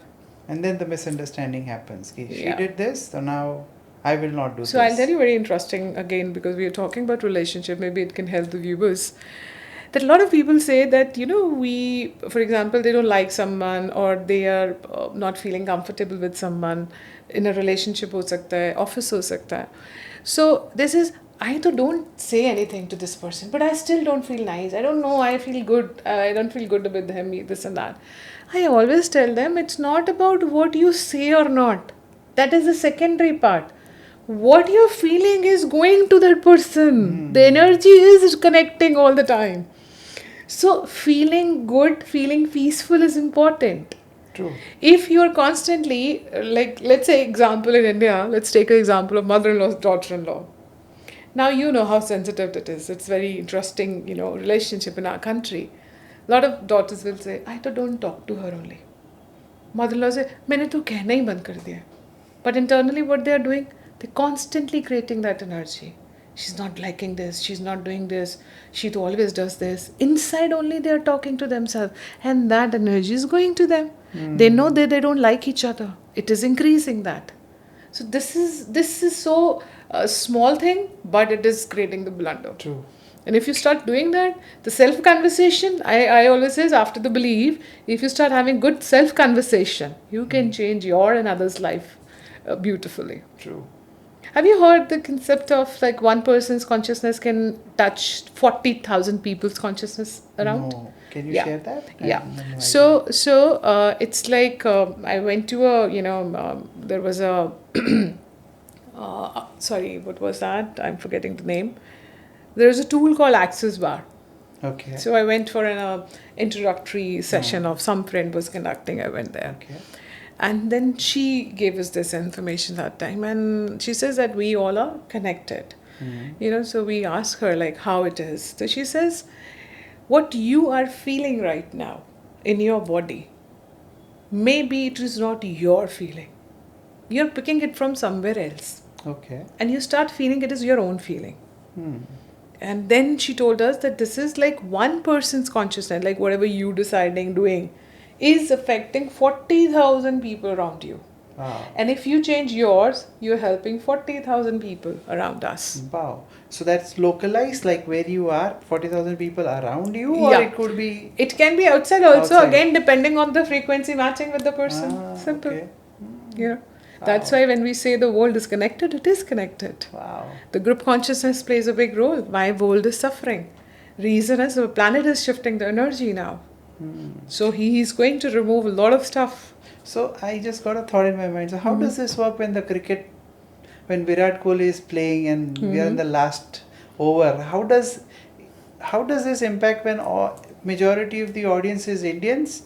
And then the misunderstanding happens. She Yeah. did this, so now I will not do this. So I'll tell you very interesting again, because we are talking about relationship. Maybe it can help the viewers. That a lot of people say that, we, for example, they don't like someone, or they are not feeling comfortable with someone. In a relationship ho sakta hai, office ho sakta hai. So this is, I don't say anything to this person, but I still don't feel nice. I don't know, I feel good. I don't feel good with him, this and that. I always tell them it's not about what you say or not. That is the secondary part. What you're feeling is going to that person. The energy is connecting all the time. So feeling good, feeling peaceful is important. True. If you're constantly, like, let's say example in India, let's take an example of mother-in-law, daughter-in-law. Now you know how sensitive that is. It's very interesting, relationship in our country. A lot of daughters will say, I don't talk to her only. Mother-in-law say, मैंने तो कहना ही बंद कर दिया. But internally what they are doing, they're constantly creating that energy. She's not liking this, she's not doing this, she always does this. Inside only they are talking to themselves, and that energy is going to them. They know that they don't like each other. It is increasing that. So this is so a small thing, but it is creating the blunder. True. And if you start doing that, the self-conversation, I always say, after the belief, if you start having good self-conversation, you can change your and others' life beautifully. True. Have you heard the concept of like one person's consciousness can touch 40,000 people's consciousness around? No. Can you Yeah. share that? Yeah. I have no So it's like I went to there was a sorry, what was that? I'm forgetting the name. There was a tool called Access Bar. idea. Okay. So I went for an introductory session of some friend was conducting. I went there. Okay. And then she gave us this information that time. And she says that we all are connected. So we ask her like how it is. So she says, what you are feeling right now in your body, maybe it is not your feeling. You're picking it from somewhere else. Okay. And you start feeling it is your own feeling. And then she told us that this is like one person's consciousness, like whatever you deciding, doing, is affecting 40,000 people around you. Wow. And if you change yours, you're helping 40,000 people around us. Wow. So that's localized, like where you are, 40,000 people around you, or Yeah. it could be. It can be outside also, Outside. again, depending on the frequency matching with the person. Ah, Simple. okay. That's why when we say the world is connected, it is connected. Wow. The group consciousness plays a big role. Why world is suffering? Reason is the planet is shifting the energy now. So he is going to remove a lot of stuff. So I just got a thought in my mind. So how does this work when when Virat Kohli is playing and we are in the last over? How does this impact when majority of the audience is Indians?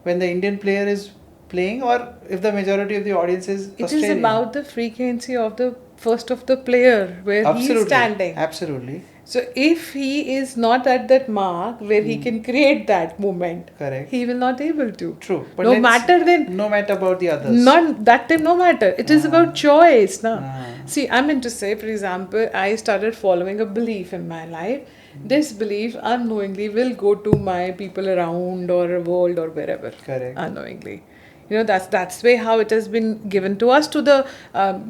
When the Indian player is playing, or if the majority of the audience is It Australian? is about the frequency of the player where he is standing. Absolutely. So if he is not at that mark where he can create that movement, Correct. he will not able to. True. But No matter about the others. Not that time, no matter. It is about choice. No? Ah. See, I meant to say, for example, I started following a belief in my life. This belief unknowingly will go to my people around or world or wherever. Correct. Unknowingly. That's way how it has been given to us, to the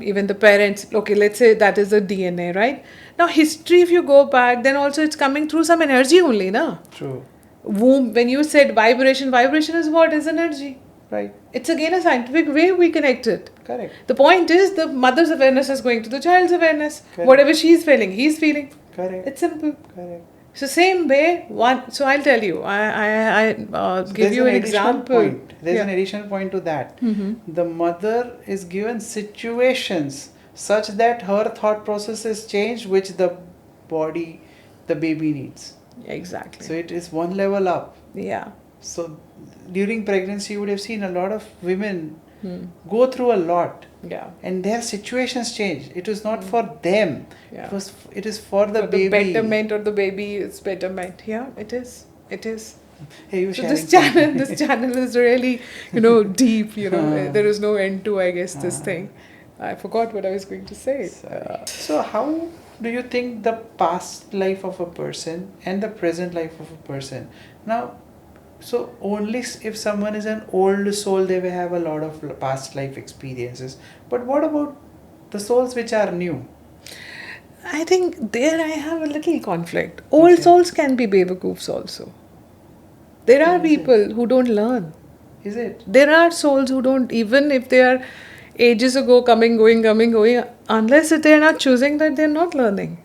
even the parents. Okay, let's say that is the DNA, right? Now history, if you go back, then also it's coming through some energy only, na? True. Womb, when you said vibration is what? Is energy. Right. It's again a scientific way we connect it. Correct. The point is the mother's awareness is going to the child's awareness. Correct. Whatever she's feeling, he's feeling. Correct. It's simple. Correct. So same way, so I'll tell you, I give you an example. There's an additional point to that. The mother is given situations such that her thought process is changed, which the baby needs. Exactly. So it is one level up. Yeah. So during pregnancy, you would have seen a lot of women go through a lot. Yeah. And their situations change. It was not for them. Yeah. It is for the For baby. the betterment or the baby's betterment. Yeah, it is. It is. Hey, you So sharing this channel, something. this channel is really, deep. There is no end to, I guess, this thing. I forgot what I was going to say. So how do you think the past life of a person and the present life of a person now? So only if someone is an old soul, they will have a lot of past life experiences. But what about the souls which are new? I think there I have a little conflict. Old Okay. souls can be bevagoofs also. There are Is it? people who don't learn. Is it? There are souls who don't, even if they are ages ago coming, going, unless they are not choosing that, they're not learning.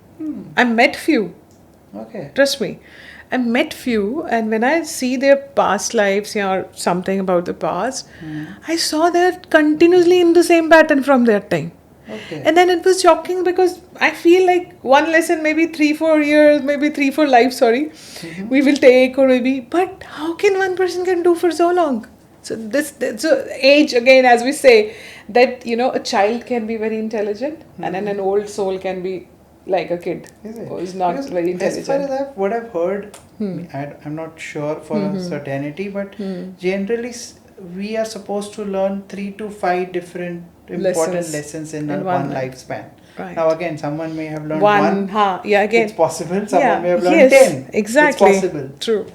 I met few. Okay. Trust me. I met few, and when I see their past lives or something about the past, I saw they're continuously in the same pattern from that time. Okay. And then it was shocking because I feel like one lesson, maybe 3-4 years, maybe 3-4 lives, we will take, or maybe, but how can one person can do for so long? So so age again, as we say, that a child can be very intelligent, and then an old soul can be like a kid Is it? who is not Because very as far intelligent. as what I've heard, I'm not sure for a certainty, but generally we are supposed to learn 3 to 5 different important lessons in one lifespan. Right. Now again, someone may have learned One, one. yeah, again. It's possible. Someone may have learned yes, 10. exactly. It's possible. True.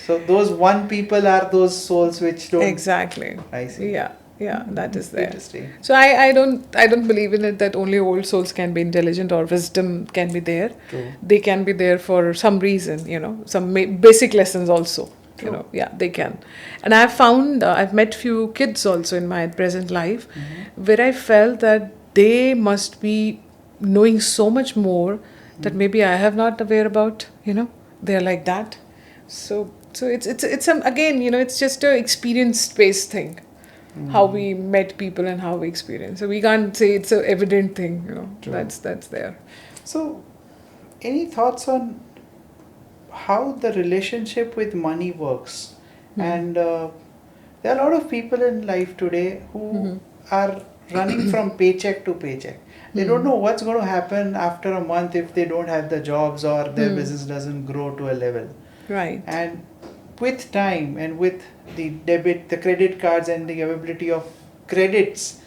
So those one people are those souls which don't. Exactly. I see. Yeah, that is there. Interesting. So I don't believe in it that only old souls can be intelligent or wisdom can be there. True. They can be there for some reason, some basic lessons also. True. They can. And I've found I've met few kids also in my present life where I felt that they must be knowing so much more that maybe I have not aware about. They're like that. So it's again, it's just a experience based thing. How we met people and how we experience. So we can't say it's a evident thing. True. That's there. So, any thoughts on how the relationship with money works? And there are a lot of people in life today who are running from paycheck to paycheck. They don't know what's going to happen after a month if they don't have the jobs or their business doesn't grow to a level. Right. And with time and with the credit cards and the availability of credits,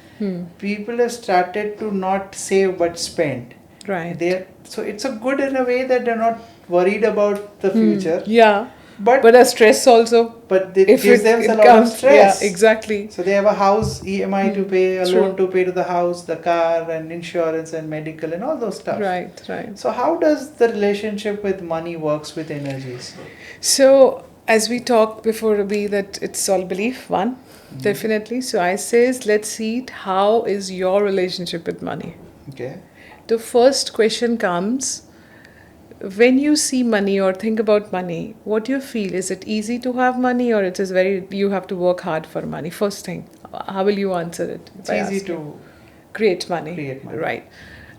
people have started to not save but spend. Right. So it's a good in a way that they're not worried about the future. Yeah. But a stress also. But it gives them a lot of stress. Yeah, exactly. So they have a house EMI to pay, a True. loan to pay to the house, the car and insurance and medical and all those stuff. Right. So how does the relationship with money works with energies? So as we talked before, Abhi, that it's all belief, one, definitely. So I says, let's see it. How is your relationship with money? Okay. The first question comes, when you see money or think about money, what do you feel? Is it easy to have money, or it is you have to work hard for money? First thing, how will you answer it? It's easy to create money. Create money. Right.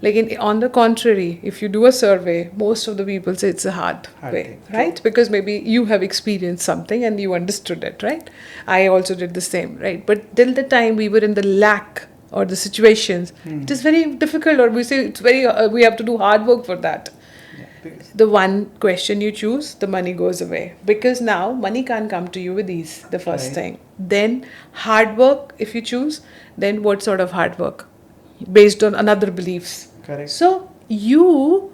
Like on the contrary, if you do a survey, most of the people say it's a hard way, thing. right? Because maybe you have experienced something and you understood it, right? I also did the same, right? But till the time we were in the lack or the situations, it is very difficult, or we say it's very, we have to do hard work for that. The one question you choose, the money goes away. Because now money can't come to you with ease, the first thing. Then hard work, if you choose, then what sort of hard work? Based on another beliefs. Correct. So you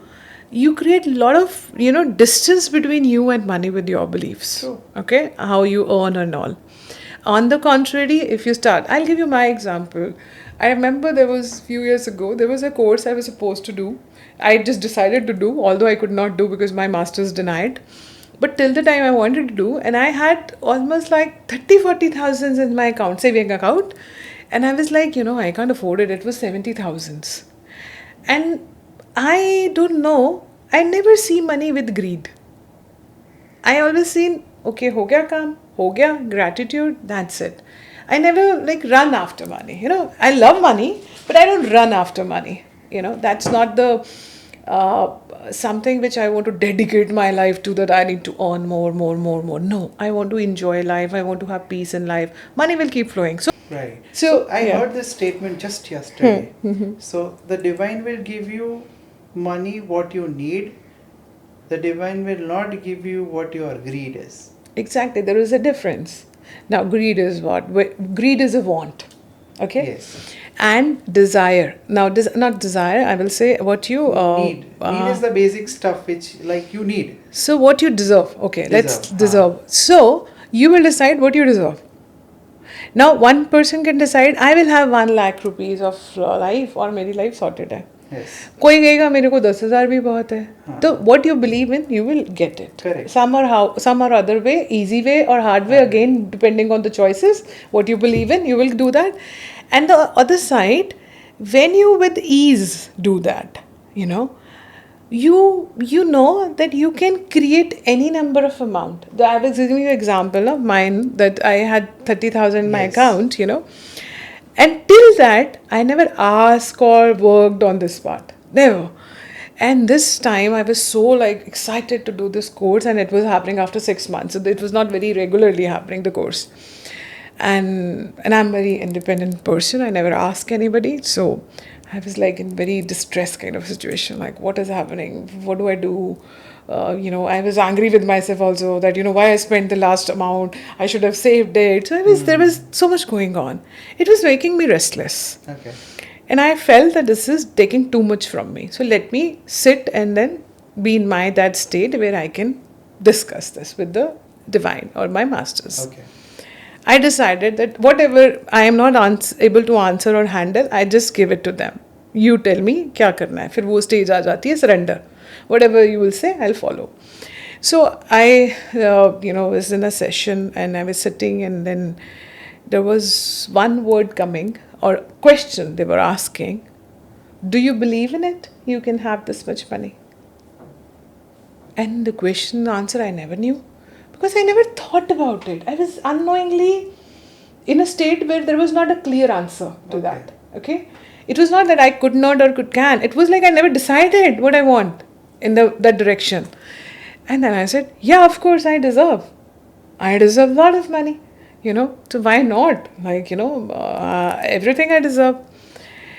create a lot of, distance between you and money with your beliefs. True. Okay? How you earn and all. On the contrary, if you start, I'll give you my example. I remember there was few years ago, there was a course I was supposed to do. I just decided to do, although I could not do because my master's denied. But till the time I wanted to do, and I had almost like 30,000-40,000 in my account, saving account. And I was like, I can't afford it. It was 70,000. And I don't know, I never see money with greed. I always seen, okay, ho gaya kaam, ho gaya, gratitude, that's it. I never run after money. I love money, but I don't run after money. That's not the something which I want to dedicate my life to, that I need to earn more, more, more, more. No, I want to enjoy life. I want to have peace in life. Money will keep flowing. So, Right. So, So I yeah. heard this statement just yesterday. So the divine will give you money what you need. The divine will not give you what your greed is. Exactly, there is a difference. Now, greed is what? Greed is a want. Okay? Yes. And desire. Now, not desire, I will say what you Need. Need is the basic stuff which like you need. So, what you deserve. Okay, let's Deserve. deserve. So, you will decide what you deserve. Now, one person can decide, I will have 1 lakh rupees of life, or मेरी life sorted है. Yes. कोई कहेगा मेरे को 10,000 भी बहुत है. तो what you believe in, you will get it. Correct. Some or other way, easy way or hard way, again depending on the choices, what you believe in, you will do that. And the other side, when you with ease do that, you know that you can create any number of amount. I was giving you an example of mine, that I had 30,000 in my Yes. account, and till that I never asked or worked on this part, never. And this time I was so like excited to do this course, and it was happening after 6 months, so it was not very regularly happening, the course. And I'm a very independent person, I never ask anybody, so I was like in very distressed kind of situation, like what is happening, what do I do? I was angry with myself also, that why I spent the last amount, I should have saved it. So there was so much going on, it was making me restless. Okay. And I felt that this is taking too much from me, so let me sit and then be in that state where I can discuss this with the divine or my masters. Okay. I decided that whatever I am not able to answer or handle, I just give it to them. You tell me क्या करना है. फिर वो stage आ जाती है surrender. Whatever you will say, I'll follow. So I, was in a session and I was sitting, and then there was one word coming or question they were asking. Do you believe in it? You can have this much money. And the question answer I never knew, because I never thought about it. I was unknowingly in a state where there was not a clear answer to that. Okay? It was not that I could not or can. It was like I never decided what I want in that direction. And then I said, yeah, of course I deserve. I deserve a lot of money. So why not? Everything I deserve.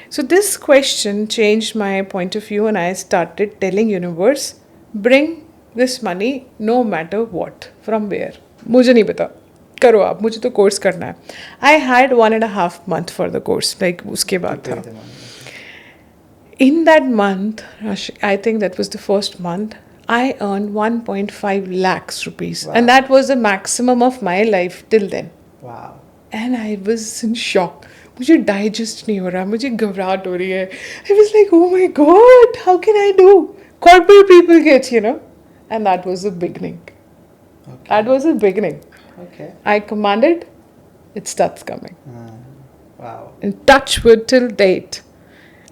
So this question changed my point of view, and I started telling universe, bring this money no matter what, from where. मुझे नहीं पता, करो आप, मुझे तो course करना है. I had 1.5 months for the course, like उसके बाद था. In that month, I think that was the first month, I earned 1.5 lakhs rupees. Wow. And that was the maximum of my life till then. Wow. And I was in shock. मुझे digest नहीं हो रहा, मुझे घबराहट हो रही है. I was like, oh my God, how can I do? Corporate people get, And that was the beginning. Okay. That was the beginning. Okay. I commanded, it starts coming. Wow. In touch with till date.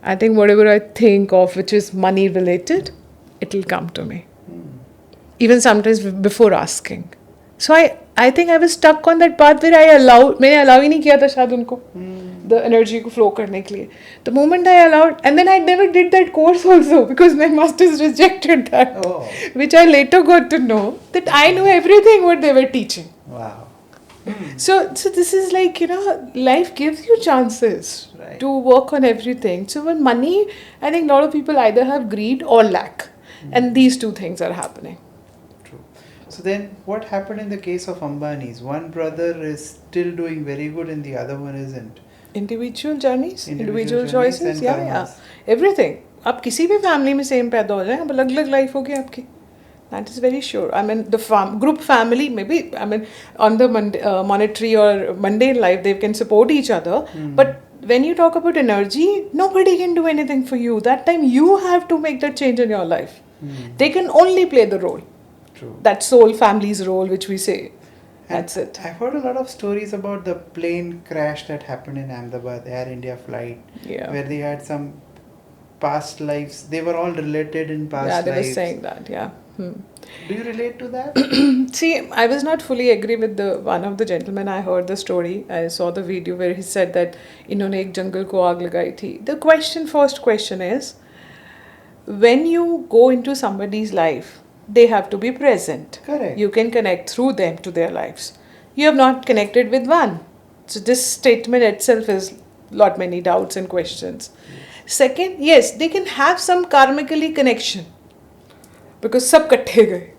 I think whatever I think of which is money related, it will come to me. Even sometimes before asking. So I think I was stuck on that path where मैंने allow ही नहीं किया था शायद उनको the energy को flow करने के लिए. The moment I allowed, and then I never did that course also, because my masters rejected that. Oh. Which I later got to know that I knew everything what they were teaching. Wow. So this is like, life gives you chances to work on everything. So when money, I think a lot of people either have greed or lack. And these two things are happening. True. So then what happened in the case of Ambani's? One brother is still doing very good and the other one isn't. Individual journeys, individual choices, yeah. Everything. आप किसी भी family में same पैदा हो जाए, अब अलग-अलग life होगी आपकी. That is very sure. I mean, the group family, maybe, on the monetary or mundane life, they can support each other. But when you talk about energy, nobody can do anything for you. That time, you have to make that change in your life. They can only play the role. True. That soul family's role, which we say. That's it. I've heard a lot of stories about the plane crash that happened in Ahmedabad, Air India flight, where they had some past lives. They were all related in past lives. Yeah, they were saying that, yeah. Do you relate to that? See, I was not fully agree with one of the gentlemen. I heard the story. I saw the video where he said that इन्होंने एक जंगल को आग लगाई थी. The first question is, when you go into somebody's life, they have to be present. Correct. You can connect through them to their lives. You have not connected with one. So this statement itself is lot many doubts and questions. Second, yes, they can have some karmically connection because sab katthe gaye.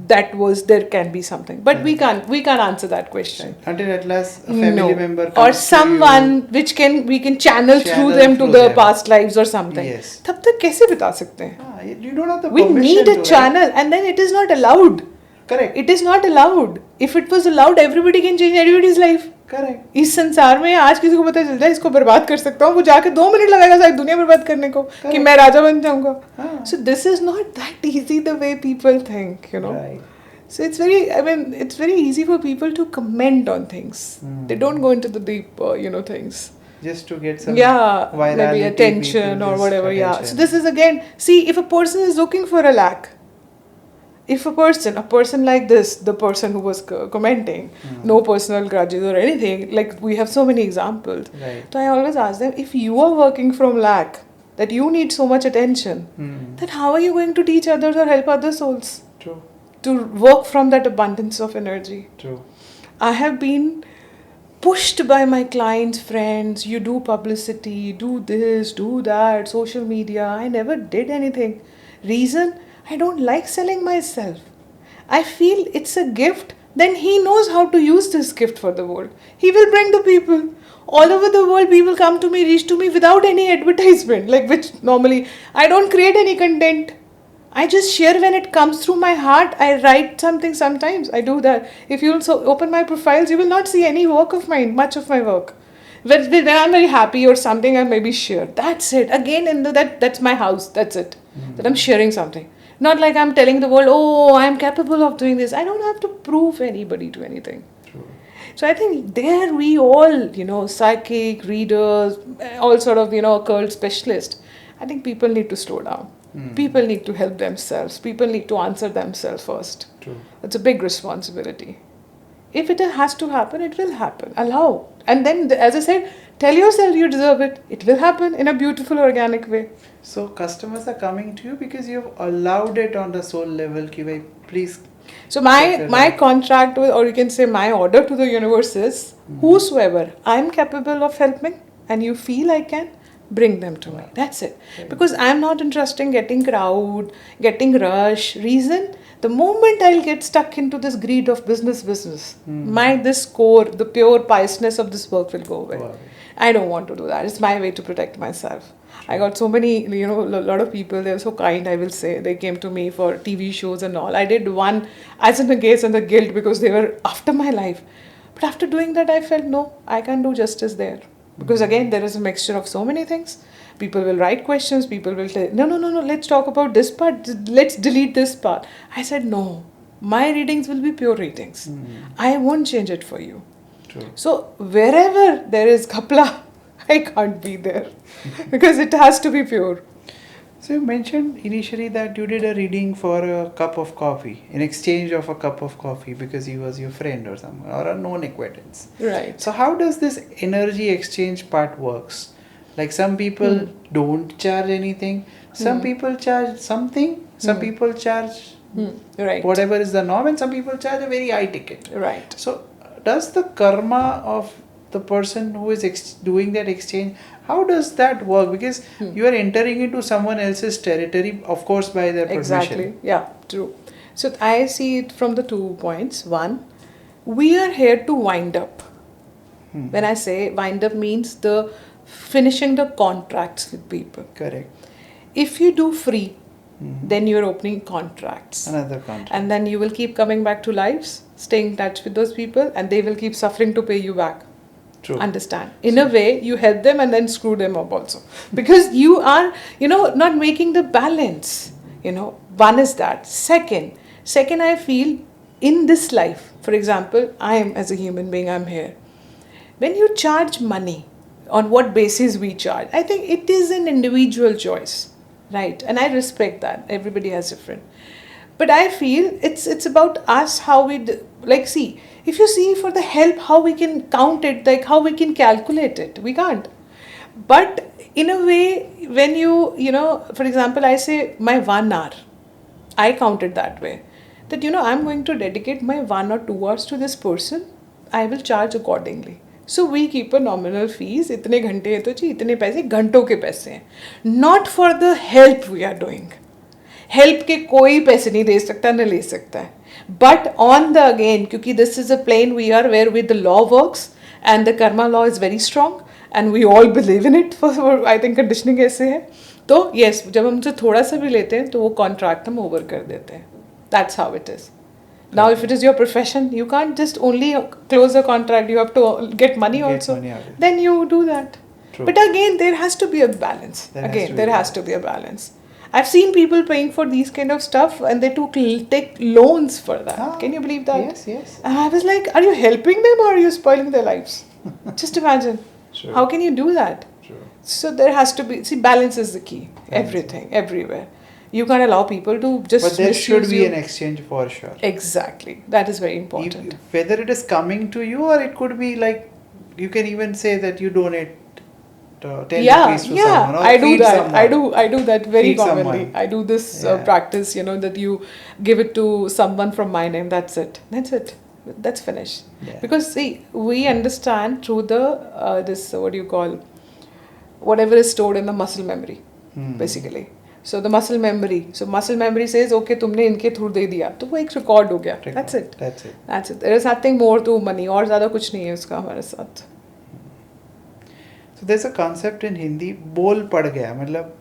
That was, there can be something, but we can't answer that question Until at last a family member or comes to someone you. which we can channel through Channel them to through the them. past lives or something. Yes. तब तक कैसे बता सकते हैं? You don't have the We permission need a to, right? channel, and then it is not allowed. Correct. It is not allowed. If it was allowed, everybody can change everybody's life. Correct. इस संसार में आज किसी को पता चल जाए इसको बर्बाद कर सकता हूँ, वो जाके 2 मिनट लगाएगा सारी दुनिया बर्बाद करने को कि मैं राजा बन जाऊंगा. So this is not that easy the way people think, you know. Right. So it's very easy for people to comment on things. They don't go into the deep, things. Just to get some Maybe virality, attention people or just whatever. Yeah. attention. So this is again, see, if a person is looking for a lack, if a person like this, the person who was commenting, no personal grudges or anything, like we have so many examples. Right. So I always ask them, if you are working from lack, that you need so much attention, then how are you going to teach others or help other souls True. to work from that abundance of energy? True. I have been pushed by my clients, friends, you do publicity, do this, do that, social media. I never did anything. Reason? I don't like selling myself. I feel it's a gift. Then he knows how to use this gift for the world. He will bring the people. All over the world, people come to me, reach to me without any advertisement. Like which normally, I don't create any content. I just share when it comes through my heart. I write something sometimes. I do that. If you also open my profiles, you will not see any work of mine, much of my work. When I'm very happy or something, I maybe share. That's it. Again, that's my house. That's it. That I'm sharing something. Not like I'm telling the world, oh, I'm capable of doing this. I don't have to prove anybody to anything. True. So I think there we all, psychic, readers, all sort of, occult specialists. I think people need to slow down. People need to help themselves. People need to answer themselves first. True. It's a big responsibility. If it has to happen, it will happen. Allow. And then, as I said, tell yourself you deserve it. It will happen in a beautiful, organic way. So customers are coming to you because you've allowed it on the soul level. Ki bhai, please. So my contract, or you can say my order to the universe is, whosoever I'm capable of helping and you feel I can, bring them to me. That's it. Because I'm not interested in getting crowd, getting rush. Reason? The moment I'll get stuck into this greed of business, this core, the pure piousness of this work will go away. Wow. I don't want to do that. It's my way to protect myself. I got so many, a lot of people, they're so kind, I will say. They came to me for TV shows and all. I did one as in the case and the guilt because they were after my life. But after doing that, I felt, no, I can't do justice there. Because again, there is a mixture of so many things. People will write questions. People will say, no, let's talk about this part. Let's delete this part. I said, no, my readings will be pure readings. I won't change it for you. True. So wherever there is Kapla, I can't be there because it has to be pure. So you mentioned initially that you did a reading for a cup of coffee, in exchange of a cup of coffee because he was your friend or someone or a known acquaintance. Right. So how does this energy exchange part works? Like some people don't charge anything, some people charge something, some people charge Right. whatever is the norm, and some people charge a very high ticket. Right. So does the karma of the person who is doing that exchange, how does that work? Because you are entering into someone else's territory, of course, by their permission. Exactly. Yeah, true. So I see it from the 2 points. One, we are here to wind up. When I say wind up means the finishing the contracts with people. Correct. If you do free, then you're opening contracts. Another contract. And then you will keep coming back to lives, staying in touch with those people, and they will keep suffering to pay you back. True. Understand? In a way, you help them and then screw them up also. Because you are, not making the balance. One is that. Second, I feel in this life, for example, I am as a human being, I'm here. When you charge money, on what basis we charge, I think it is an individual choice, right? And I respect that. Everybody has different. But I feel it's about us, how we, see, if you see for the help, how we can count it, like how we can calculate it, we can't. But in a way, when you know, for example, I say my 1 hour, I count it that way. That, I'm going to dedicate my 1 or 2 hours to this person, I will charge accordingly. So we keep a nominal fees, इतने घंटे हैं तो जी इतने पैसे, घंटों के पैसे हैं. Not for the help we are doing. Help के कोई पैसे नहीं दे सकता, न ले सकता है. But on the again, क्योंकि this is a plane we are where with the law works and the karma law is very strong and we all believe in it. For I think conditioning ऐसे है. तो yes, जब हम उनसे थोड़ा सा भी लेते हैं तो वो contract हम over कर देते हैं. That's how it is. Now, if it is your profession, you can't just only close a contract. You have to get money also. Money out of it. Then you do that. True. But again, there has to be a balance. There has to be a balance. I've seen people paying for these kind of stuff and they take loans for that. Can you believe that? Yes, yes. And I was like, are you helping them or are you spoiling their lives? Just imagine. True. How can you do that? True. So there has to be, balance is the key. Everything, everywhere. You can't allow people to just But there should be you. an exchange for sure. Exactly. That is very important. Whether it is coming to you or it could be like, you can even say that you donate 10 rupees to someone or I do feed that. someone. I do that very Feed commonly. someone. I do this practice, that you give it to someone from my name. That's it. That's finished. Yeah. Because see, we understand through the this what do you call, whatever is stored in the muscle memory, basically. So the muscle memory says, okay, तुमने इनके through दे दिया, तो वो एक record हो गया. That's it. There is nothing more to money. और ज़्यादा कुछ नहीं है उसका हमारे साथ. So there's a concept in Hindi, बोल पड़ गया, मतलब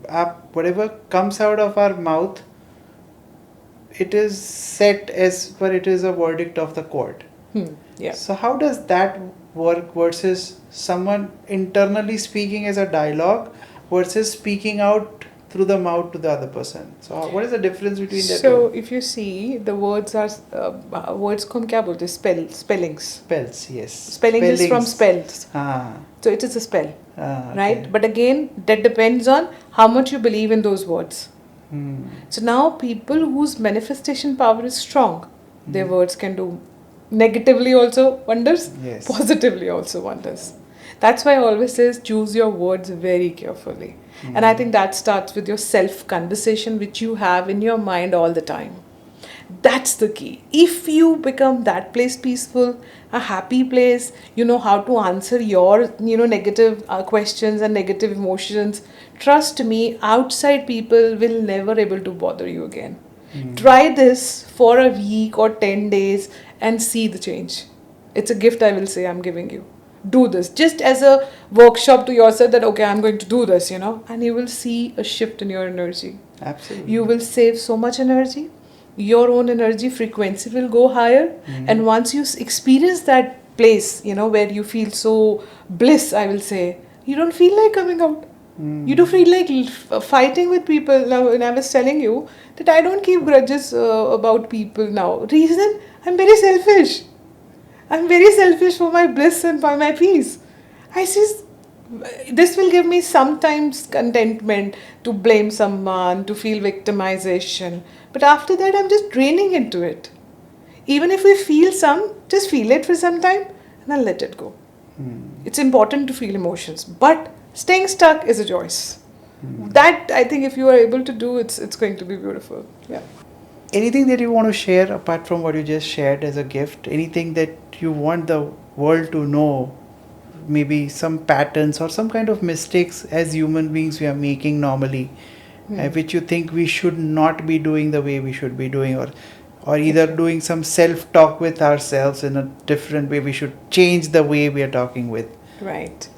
आप whatever comes out of our mouth, it is set as per it is a verdict of the court. Yeah. So how does that work versus someone internally speaking as a dialogue versus speaking out through the mouth to the other person? So what is the difference between the two? So if you see, the words are words को हम क्या बोलते हैं? Spellings. Spells, yes. Spelling is from spells. So it is a spell, right? Okay. But again, that depends on how much you believe in those words. So now people whose manifestation power is strong, their words can do negatively also wonders, Yes. positively also wonders. That's why I always say choose your words very carefully. And I think that starts with your self-conversation which you have in your mind all the time. That's the key. If you become that place peaceful, a happy place, you know how to answer your negative questions and negative emotions, trust me, outside people will never able to bother you again. Try this for a week or 10 days and see the change. It's a gift I will say I'm giving you. Do this just as a workshop to yourself that okay, I'm going to do this, and you will see a shift in your energy. Absolutely. You will save so much energy. Your own energy frequency will go higher, and once you experience that place, where you feel so bliss, I will say, you don't feel like coming out. You don't feel like fighting with people. Now, when I was telling you that I don't keep grudges about people now. Reason? I'm very selfish. I'm very selfish for my bliss and for my peace. I see this will give me sometimes contentment to blame someone, to feel victimization. But after that, I'm just draining into it. Even if we feel just feel it for some time and then let it go. It's important to feel emotions, but staying stuck is a choice. That, I think, if you are able to do, it's going to be beautiful. Yeah. Anything that you want to share apart from what you just shared as a gift? Anything that you want the world to know? Maybe some patterns or some kind of mistakes as human beings we are making normally, which you think we should not be doing the way we should be doing, or either doing some self-talk with ourselves in a different way. We should change the way we are talking with. Right.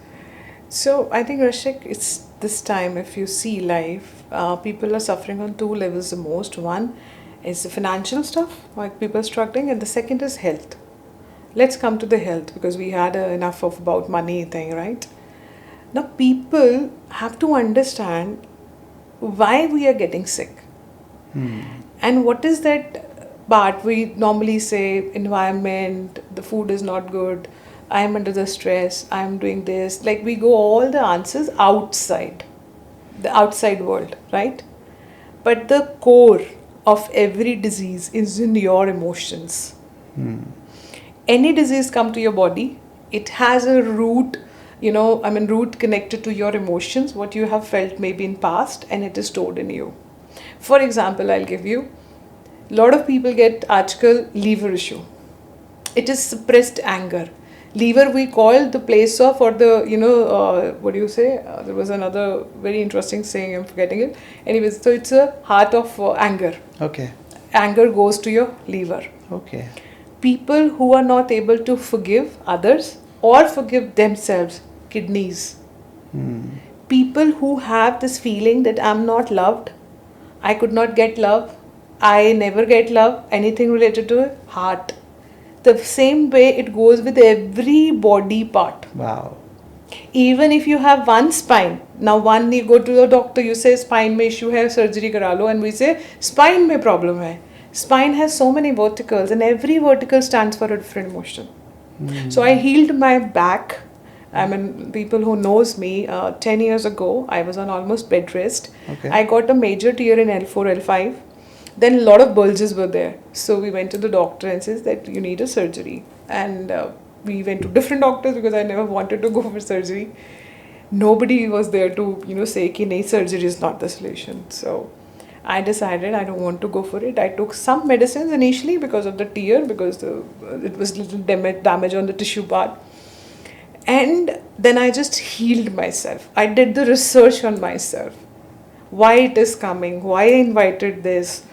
So I think, Rashik, it's this time, if you see life, people are suffering on two levels the most. One is the financial stuff, like people are struggling, and the second is health. Let's come to the health, because we had enough of about money thing, right? Now people have to understand why we are getting sick. And what is that part? We normally say environment, the food is not good, I'm under the stress, I'm doing this. Like we go all the answers outside, the outside world, right? But the core of every disease is in your emotions. Any disease come to your body, it has a root, root connected to your emotions, what you have felt maybe in past, and it is stored in you. For example, I'll give you, a lot of people get aajkal liver issue. It is suppressed anger. Liver we call the place of, or the, what do you say? There was another very interesting saying, I'm forgetting it. Anyways, so it's a heart of anger. Okay. Anger goes to your liver. Okay. People who are not able to forgive others or forgive themselves, kidneys. People who have this feeling that I'm not loved, I could not get love, I never get love, anything related to it, heart. The same way it goes with every body part. Wow. Even if you have one spine, now one you go to the doctor, you say spine mein issue hai, surgery kara lo, and we say spine mein problem hai. Spine has so many verticals, and every vertical stands for a different emotion. So I healed my back. People who knows me, 10 years ago, I was on almost bed rest. Okay. I got a major tear in L4, L5. Then a lot of bulges were there. So we went to the doctor and says that you need a surgery. And we went to different doctors because I never wanted to go for surgery. Nobody was there to, say ki nahi, surgery is not the solution. So I decided I don't want to go for it. I took some medicines initially because of the tear, because it was little damage on the tissue part. And then I just healed myself. I did the research on myself. Why it is coming, why I invited this.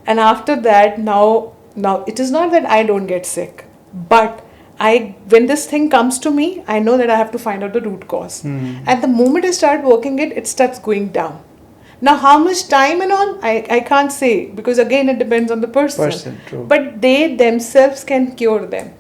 And after that, now it is not that I don't get sick, but when this thing comes to me, I know that I have to find out the root cause. And the moment I start working it starts going down. Now, how much time and all, I can't say, because again, it depends on the person. True. But they themselves can cure them.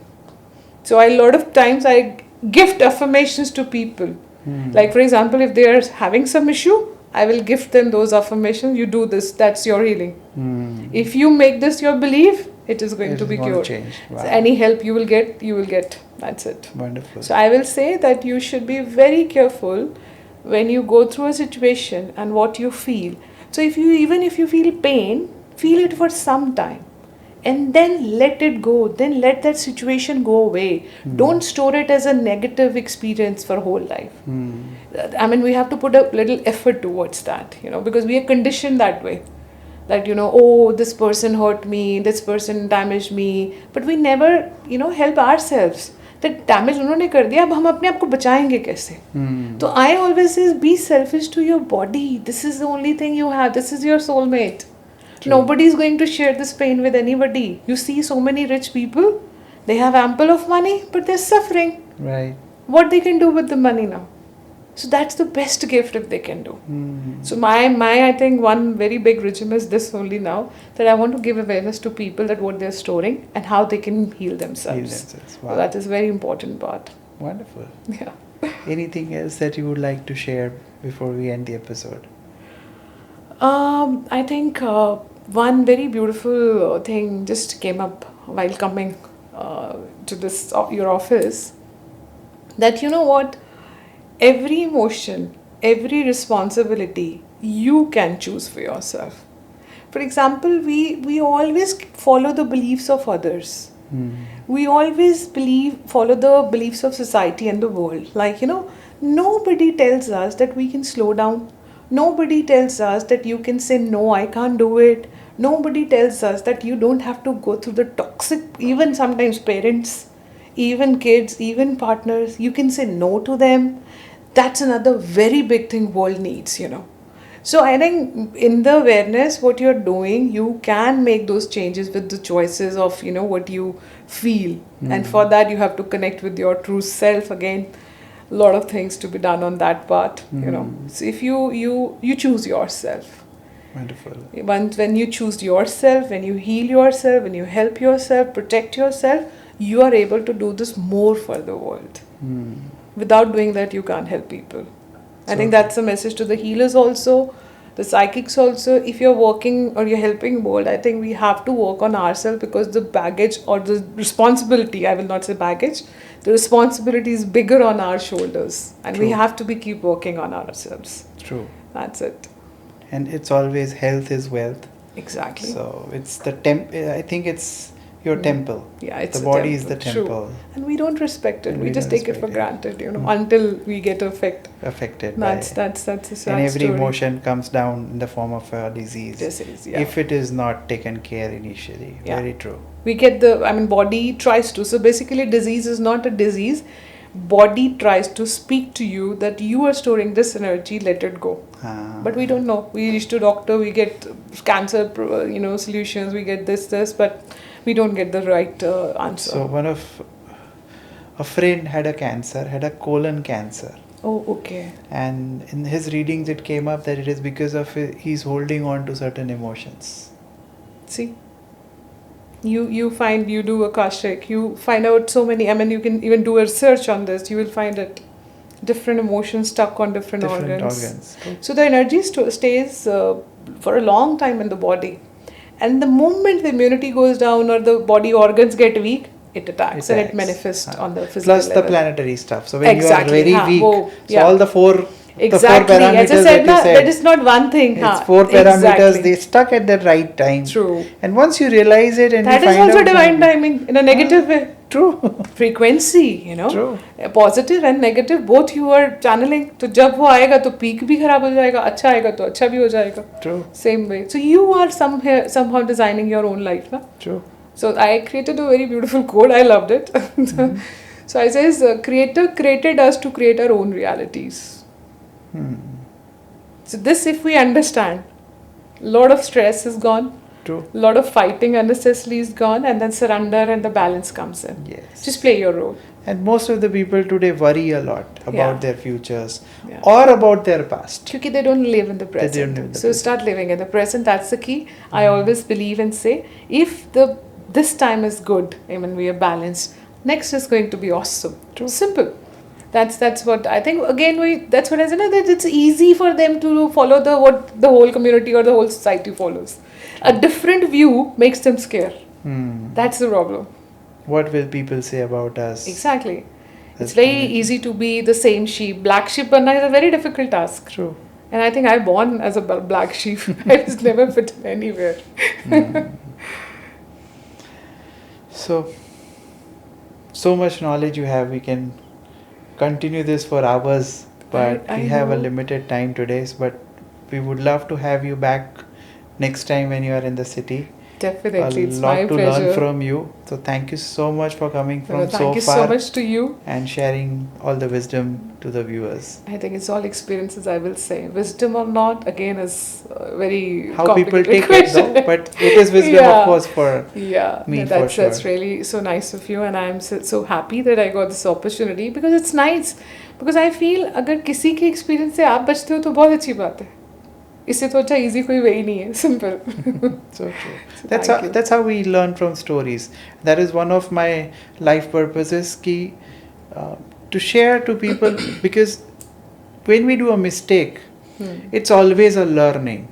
So a lot of times I gift affirmations to people. Like, for example, if they are having some issue, I will gift them those affirmations. You do this, that's your healing. If you make this your belief, it is going to be cured. Change. Wow. So any help you will get. That's it. Wonderful. So I will say that you should be very careful when you go through a situation and what you feel. So even if you feel pain, feel it for some time. And then let it go. Then let that situation go away. Don't store it as a negative experience for whole life. We have to put a little effort towards that, because we are conditioned that way. That, oh, this person hurt me, this person damaged me. But we never, help ourselves. That damage उन्होंने कर दिया, अब हम अपने आप को बचाएंगे कैसे? तो I always say, be selfish to your body. This is the only thing you have. This is your soulmate. True. Nobody is going to share this pain with anybody. You see so many rich people, they have ample of money, but they're suffering. Right. What they can do with the money now? So that's the best gift if they can do. So my I think one very big regime is this only now, that I want to give awareness to people that what they're storing and how they can heal themselves. Wow. So that is a very important part. Wonderful. Yeah. Anything else that you would like to share before we end the episode? I think one very beautiful thing just came up while coming to this your office. That what, every emotion, every responsibility, you can choose for yourself. For example, we always follow the beliefs of others. We always follow the beliefs of society and the world. Like, nobody tells us that we can slow down. Nobody tells us that you can say, no, I can't do it. Nobody tells us that you don't have to go through the toxic, even sometimes parents, even kids, even partners. You can say no to them. That's another very big thing world needs, So I think in the awareness, what you're doing, you can make those changes with the choices of, what you feel. And for that, you have to connect with your true self again. A lot of things to be done on that part, So if you choose yourself. Wonderful. When you choose yourself, when you heal yourself, when you help yourself, protect yourself, you are able to do this more for the world. Without doing that, you can't help people. I think that's a message to the healers also, the psychics also. If you're working or you're helping world, I think we have to work on ourselves, because the baggage or the responsibility, I will not say baggage, the responsibility is bigger on our shoulders, and we have to keep working on ourselves. True. That's it. And it's always health is wealth. Exactly. So it's the I think it's your temple. Yeah, it's The a body is the temple. True. temple. And we don't respect it. And We we just don't take it for respect it. granted, until we get Affected That's by a sad and every story. emotion comes down in the form of a disease. Disease, yeah. If it is not taken care initially. Yeah. Very true. We get body tries to. So basically, disease is not a disease. Body tries to speak to you that you are storing this energy, let it go. But we don't know. We reach to doctor, we get cancer, solutions, we get this, but we don't get the right answer. So a friend had a colon cancer. Oh, okay. And in his readings it came up that it is because of he's holding on to certain emotions. See? You find, you do a Akashic, you find out so many, you can even do a research on this, you will find it. Different emotions stuck on different organs. So the energy stays for a long time in the body. And the moment the immunity goes down or the body organs get weak, it attacks and it manifests on the physical Plus level. the planetary stuff. So when Exactly. you are very weak, yeah. so all the four Exactly. parameters As I said, that you said, that is not one thing. It's four parameters, they stuck at the right time. True. And once you realize it and that you is find also out divine timing in a negative way. True. Frequency, True. Positive and negative, both you are channeling. So जब वो आएगा तो peak भी खराब हो जाएगा, अच्छा आएगा तो अच्छा भी हो जाएगा. True. Same way. So you are somehow designing your own life, na? True. So I created a very beautiful quote. I loved it. Mm-hmm. So I says, Creator created us to create our own realities. So this, if we understand, a lot of stress is gone. True. A lot of fighting unnecessarily is gone, and then surrender and the balance comes in. Yes. Just play your role. And most of the people today worry a lot about their futures Yeah. or about their past. Because they don't live in the present. They don't live in the so present. Start living in the present. That's the key. I always believe and say, if this time is good, we are balanced, next is going to be awesome. True. Simple. That's what I think. Again, that's what I said. That it's easy for them to follow what the whole community or the whole society follows. A different view makes them scared. That's the problem. What will people say about us? Exactly. It's very easy to be the same sheep. Black sheep banna is a very difficult task. True. And I think I born as a black sheep. I was never fit anywhere. So much knowledge you have. We can continue this for hours, but we have a limited time today. But we would love to have you back next time when you are in the city. Definitely, it's my pleasure. A lot to learn from you. So thank you so much for coming from so far. Thank you so much to you. And sharing all the wisdom to the viewers. I think it's all experiences, I will say. Wisdom or not, again, is very how people take question. It, though, but it is wisdom, of course, for me, for sure. That's really so nice of you, and I'm so happy that I got this opportunity, because it's nice. Because I feel, अगर किसी के experience से आप बचते हो तो बहुत अच्छी बात है. इससे तो अच्छा easy कोई way ही नहीं है. Simple. So true. That's how we learn from stories. That is one of my life purposes, to share to people, because when we do a mistake, it's always a learning.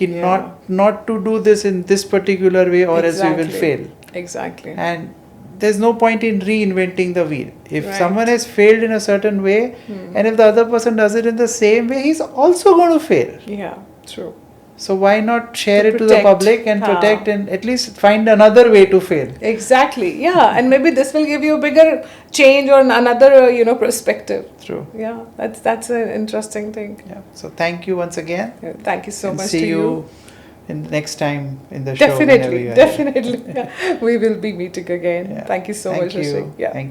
Not to do this in this particular way, or else we will fail. Exactly. And there's no point in reinventing the wheel. If someone has failed in a certain way, and if the other person does it in the same way, he's also going to fail. Yeah, true. So why not share it to the public and protect, and at least find another way to fail? Exactly. Yeah, and maybe this will give you a bigger change or another perspective. True. Yeah, that's an interesting thing. Yeah. So thank you once again. Yeah, thank you so much. See you in next time in the show. Definitely. Yeah. We will be meeting again. Yeah. Thank you so much. Thank you. Yeah. Thank you.